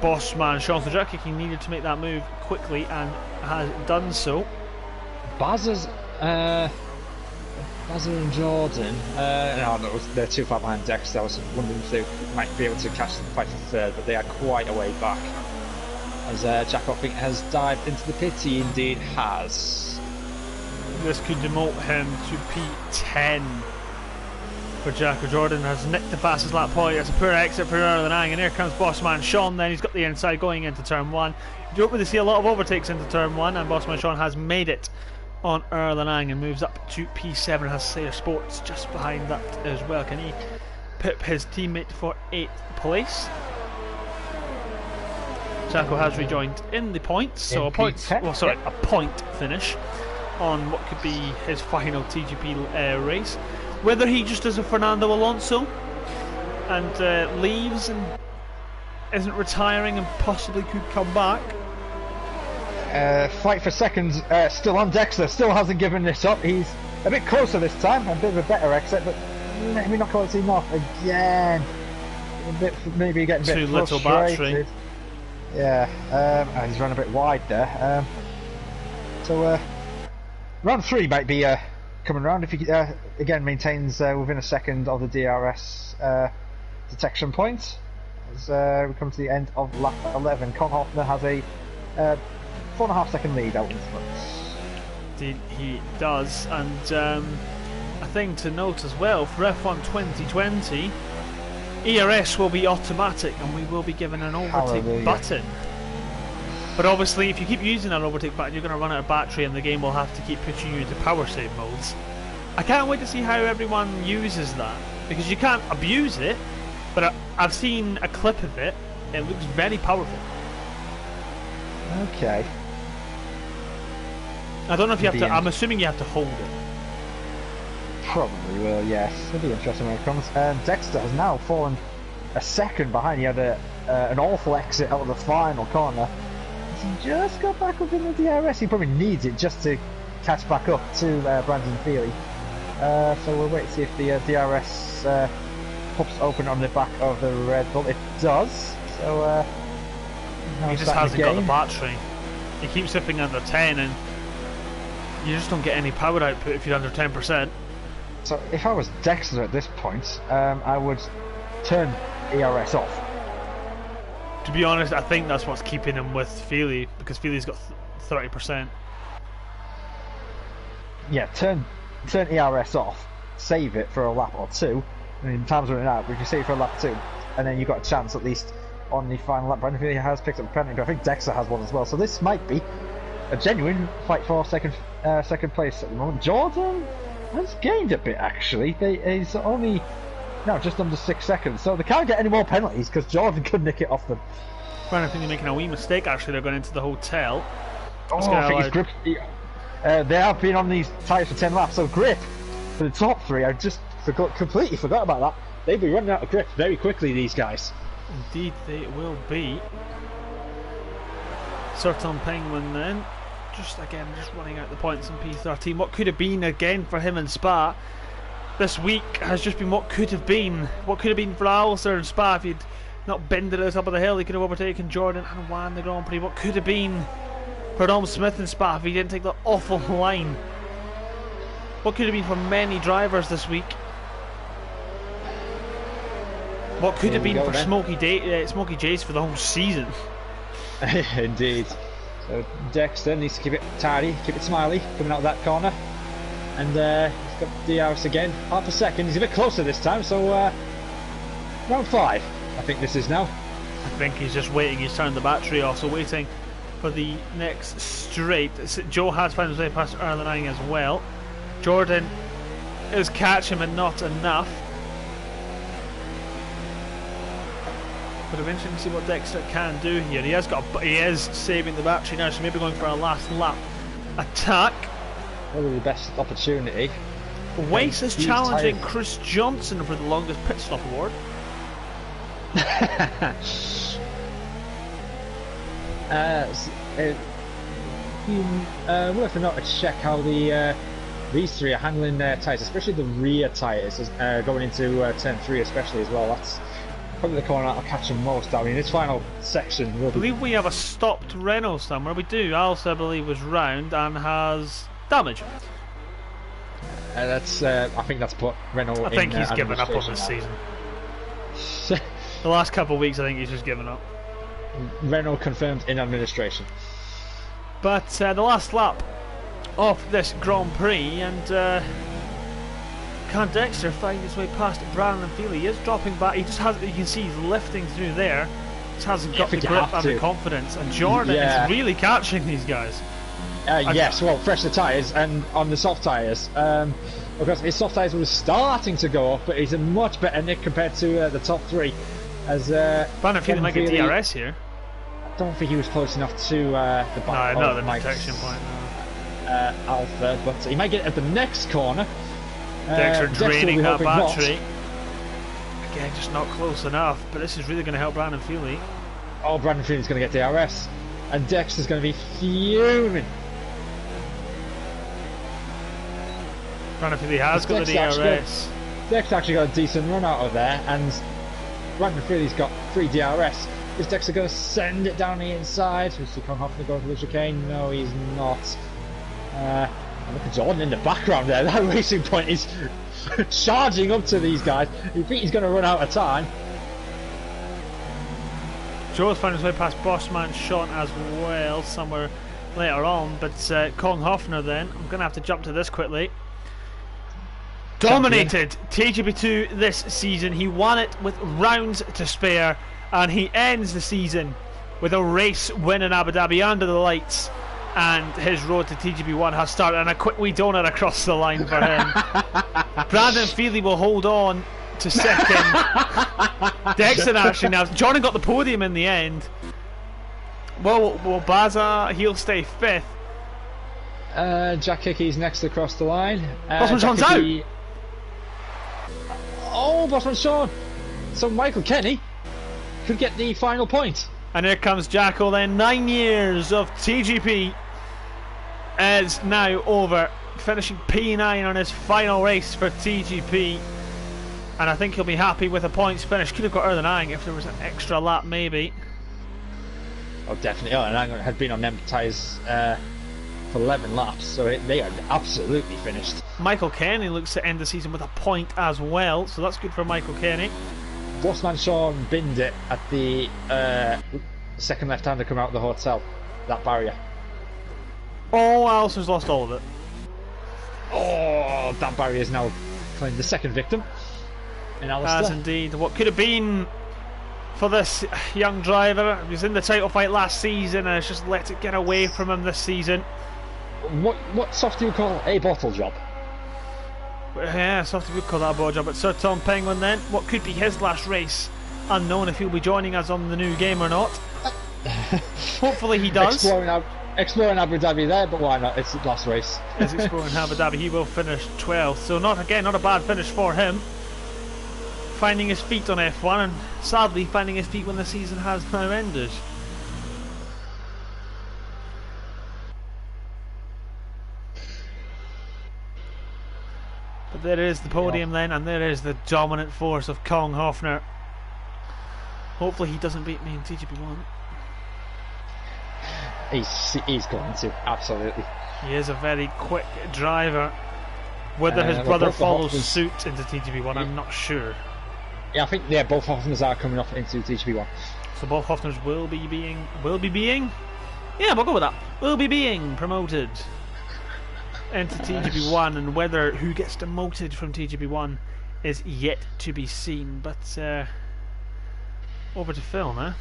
boss man Sean. So Jack Hickey needed to make that move quickly and has done so.
Bazza and Jordan. No, they're too far behind Dexter. I was wondering if they might be able to catch the fight for third, but they are quite a way back. As Jack Hopping has dived into the pit, he indeed has.
This could demote him to P10 for Jack. Jordan has nicked the fastest lap point. It's a poor exit for Earl and Ang, and here comes Bossman Sean. Then he's got the inside going into turn 1. You don't really see a lot of overtakes into turn 1, and Bossman Sean has made it on Earl and Ang and moves up to P7. Has Slayer Sports just behind that as well. Can he pip his teammate for 8th place? Jacko has rejoined in the points, so a point finish on what could be his final TGP race. Whether he just does a Fernando Alonso and leaves and isn't retiring and possibly could come back.
Fight for seconds, still on Dexter, still hasn't given this up. He's a bit closer this time, a bit of a better exit, but maybe not quite enough again. Maybe getting a bit
too little battery.
Yeah, he's run a bit wide there. So round 3 might be coming around if he again maintains within a second of the DRS detection point. As we come to the end of lap 11, Con Hoffner has a 4.5 second lead out in front.
Indeed he does, and a thing to note as well, for F1 2020 ERS will be automatic and we will be given an overtake button. But obviously if you keep using that overtake button you're going to run out of battery and the game will have to keep pushing you into power save modes. I can't wait to see how everyone uses that, because you can't abuse it, but I've seen a clip of it. It looks very powerful.
Okay.
I don't know if you have to, I'm assuming you have to hold it.
Probably will, yes. It'll be interesting when it comes. Dexter has now fallen a second behind. He had an awful exit out of the final corner. He just got back within the DRS. He probably needs it just to catch back up to Brandon Feely. So we'll wait to see if the DRS pops open on the back of the Red Bull. It does. So
he just hasn't got the battery. He keeps sipping under 10, and you just don't get any power output if you're under 10%.
So if I was Dexter at this point, I would turn ERS off.
To be honest, I think that's what's keeping him with Feely, because Feely's got 30%.
Yeah, turn ERS off, save it for a lap or two. I mean, time's running out, but if you save it for a lap or two, and then you've got a chance at least on the final lap. Brandon Feely has picked up a penalty, but I think Dexter has one as well. So this might be a genuine fight for second place at the moment. Jordan has gained a bit, actually. He's only now just under 6 seconds, so they can't get any more penalties because Jordan could nick it off them.
Brandon Feely making a wee mistake. Actually, they're going into the hotel.
I think his grip. They have been on these tyres for 10 laps, so grip for the top three. I just completely forgot about that. They'll be running out of grip very quickly, these guys.
Indeed, they will be. Certain Penguin then, just running out the points in P13. What could have been again for him in Spa this week has just been what could have been. What could have been for Alistair in Spa if he'd not bended at the top of the hill. He could have overtaken Jordan and won the Grand Prix. What could have been for Dom Smith in Spa if he didn't take the awful line. What could have been for many drivers this week. What could have been for Smokey Jace for the whole season.
Indeed. So Dexter needs to keep it tidy, keep it smiley, coming out of that corner. And he's got DRS again, half a second. He's a bit closer this time, so round 5, I think this is now.
I think he's just waiting, he's turned the battery off, so waiting for the next straight. Joe has found his way past Erlenang as well. Jordan is catching but not enough. But eventually we see what Dexter can do here. He is saving the battery now, so maybe going for a last lap attack.
Probably the best opportunity.
Weiss is challenging Chris Johnson for the longest pit stop award.
Worth a note to check how these three are handling their tyres, especially the rear tyres, going into turn 3 especially as well. That's probably the corner that'll catch them most. I mean, this final section will
I believe we have a stopped Renault somewhere. We do. Alistair, I believe, was round and has damage.
I think that's put Renault.
I think he's given up on this season. The last couple of weeks, I think he's just given up.
Renault confirmed in administration.
But the last lap of this Grand Prix, and can Dexter find his way past Brandon Feely? He is dropping back. He just has. You can see he's lifting through there. Just hasn't got the grip and the confidence. And Jordan is really catching these guys.
Yes, well, fresh the tyres and on the soft tyres. Because his soft tyres were starting to go up, but he's a much better nick compared to the top 3. As
Brandon Feely might get DRS here.
I don't think he was close enough to the back.
No, not the detection point. No.
Alpha, but he might get it at the next corner.
Dexter draining that battery. Again, just not close enough. But this is really going to help Brandon Feely.
Oh, Brandon Feely's going to get DRS, and Dexter's going to be fuming.
Brandon Feely has got the DRS.
Dexter actually got a decent run out of there, and Brandon Feely's got 3 DRS. Is Dexter going to send it down the inside? Is he going to go for the chicane? No, he's not. Look at Jordan in the background there. That racing point is charging up to these guys. You think he's going to run out of time?
Joe's found his way past Bossman Sean as well somewhere later on, but Colin Hoffner then, I'm going to have to jump to this quickly. Dominated TGP2 this season. He won it with rounds to spare, and he ends the season with a race win in Abu Dhabi under the lights, and his road to TGP1 has started, and a quick wee donut across the line for him. Brandon Feely will hold on to second. Dexter actually now. Jordan got the podium in the end. Well, Baza, he'll stay 5th.
Jack Hickey's next across the line.
Bossman Sean's out.
Oh, Bossman Sean. So Michael Kenny could get the final point.
And here comes Jacko then. 9 years of TGP is now over finishing P9 on his final race for TGP. And I think he'll be happy with a points finish. Could have got Erlenang if there was an extra lap, maybe.
Oh, definitely. Oh, and had been on them tyres for 11 laps, so they are absolutely finished.
Michael Kenny looks to end the season with a point as well, so that's good for Michael Kenny.
Bossman Sean binned it at the second left-hander come out of the hotel, that barrier.
Oh, Alison's lost all of it.
Oh, that barrier is now claimed the second victim.
As indeed. What could have been for this young driver. He was in the title fight last season and has just let it get away from him this season.
What soft do you call a bottle job?
Yeah, soft would call that a bottle job. But Sir Tom Penguin then, what could be his last race? Unknown if he'll be joining us on the new game or not. Hopefully he does.
Exploring Abu Dhabi there, but why not? It's the last race.
Is exploring Abu Dhabi. He will finish 12th, so not a bad finish for him. Finding his feet on F1 and sadly finding his feet when the season has now ended. But there is the podium then, and there is the dominant force of Kong Hofner. Hopefully he doesn't beat me in TGP1.
He's going to, absolutely.
He is a very quick driver. Whether his brother follows suit into TGP1, I'm not sure.
Yeah, I think both Hofners are coming off into TGP1.
So both Hofners will be being? Yeah, we'll go with that. Will be being promoted into TGP1, and whether who gets demoted from TGP1 is yet to be seen. But over to Phil now.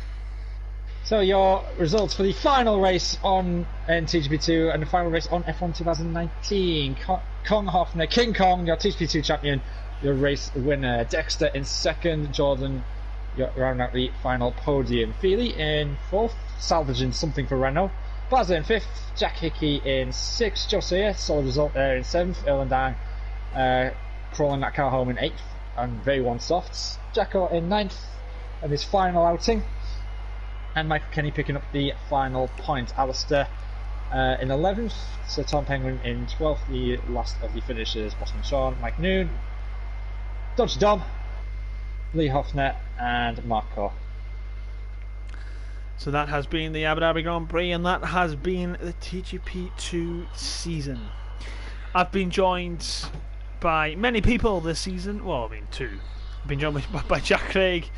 So your results for the final race on TGP2 and the final race on F1 2019. Kong Hofner, King Kong, your TGP2 champion, your race winner. Dexter in second, Jordan, you're rounding out the final podium. Feely in fourth, salvaging something for Renault. Bazza in fifth, Jack Hickey in sixth, Josiah, solid result there in seventh, Erlandang crawling that car home in eighth, and very one softs. Jacko in ninth, and his final outing. And Michael Kenny picking up the final point. Alistair in 11th, Sir Tom Penguin in 12th, the last of the finishers. Bosman Sean, Mike Noon, Dodge Dom, Lee Hofner, and Marco.
So that has been the Abu Dhabi Grand Prix, and that has been the TGP2 season. I've been joined by many people this season. Well, I mean two. I've been joined by Jack Craig,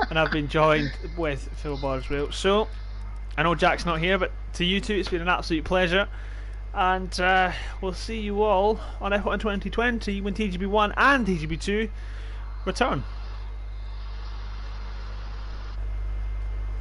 and I've been joined with Phil Barswell. So I know Jack's not here, but to you two it's been an absolute pleasure, and we'll see you all on F1 2020 when TGP1 and TGP2 return.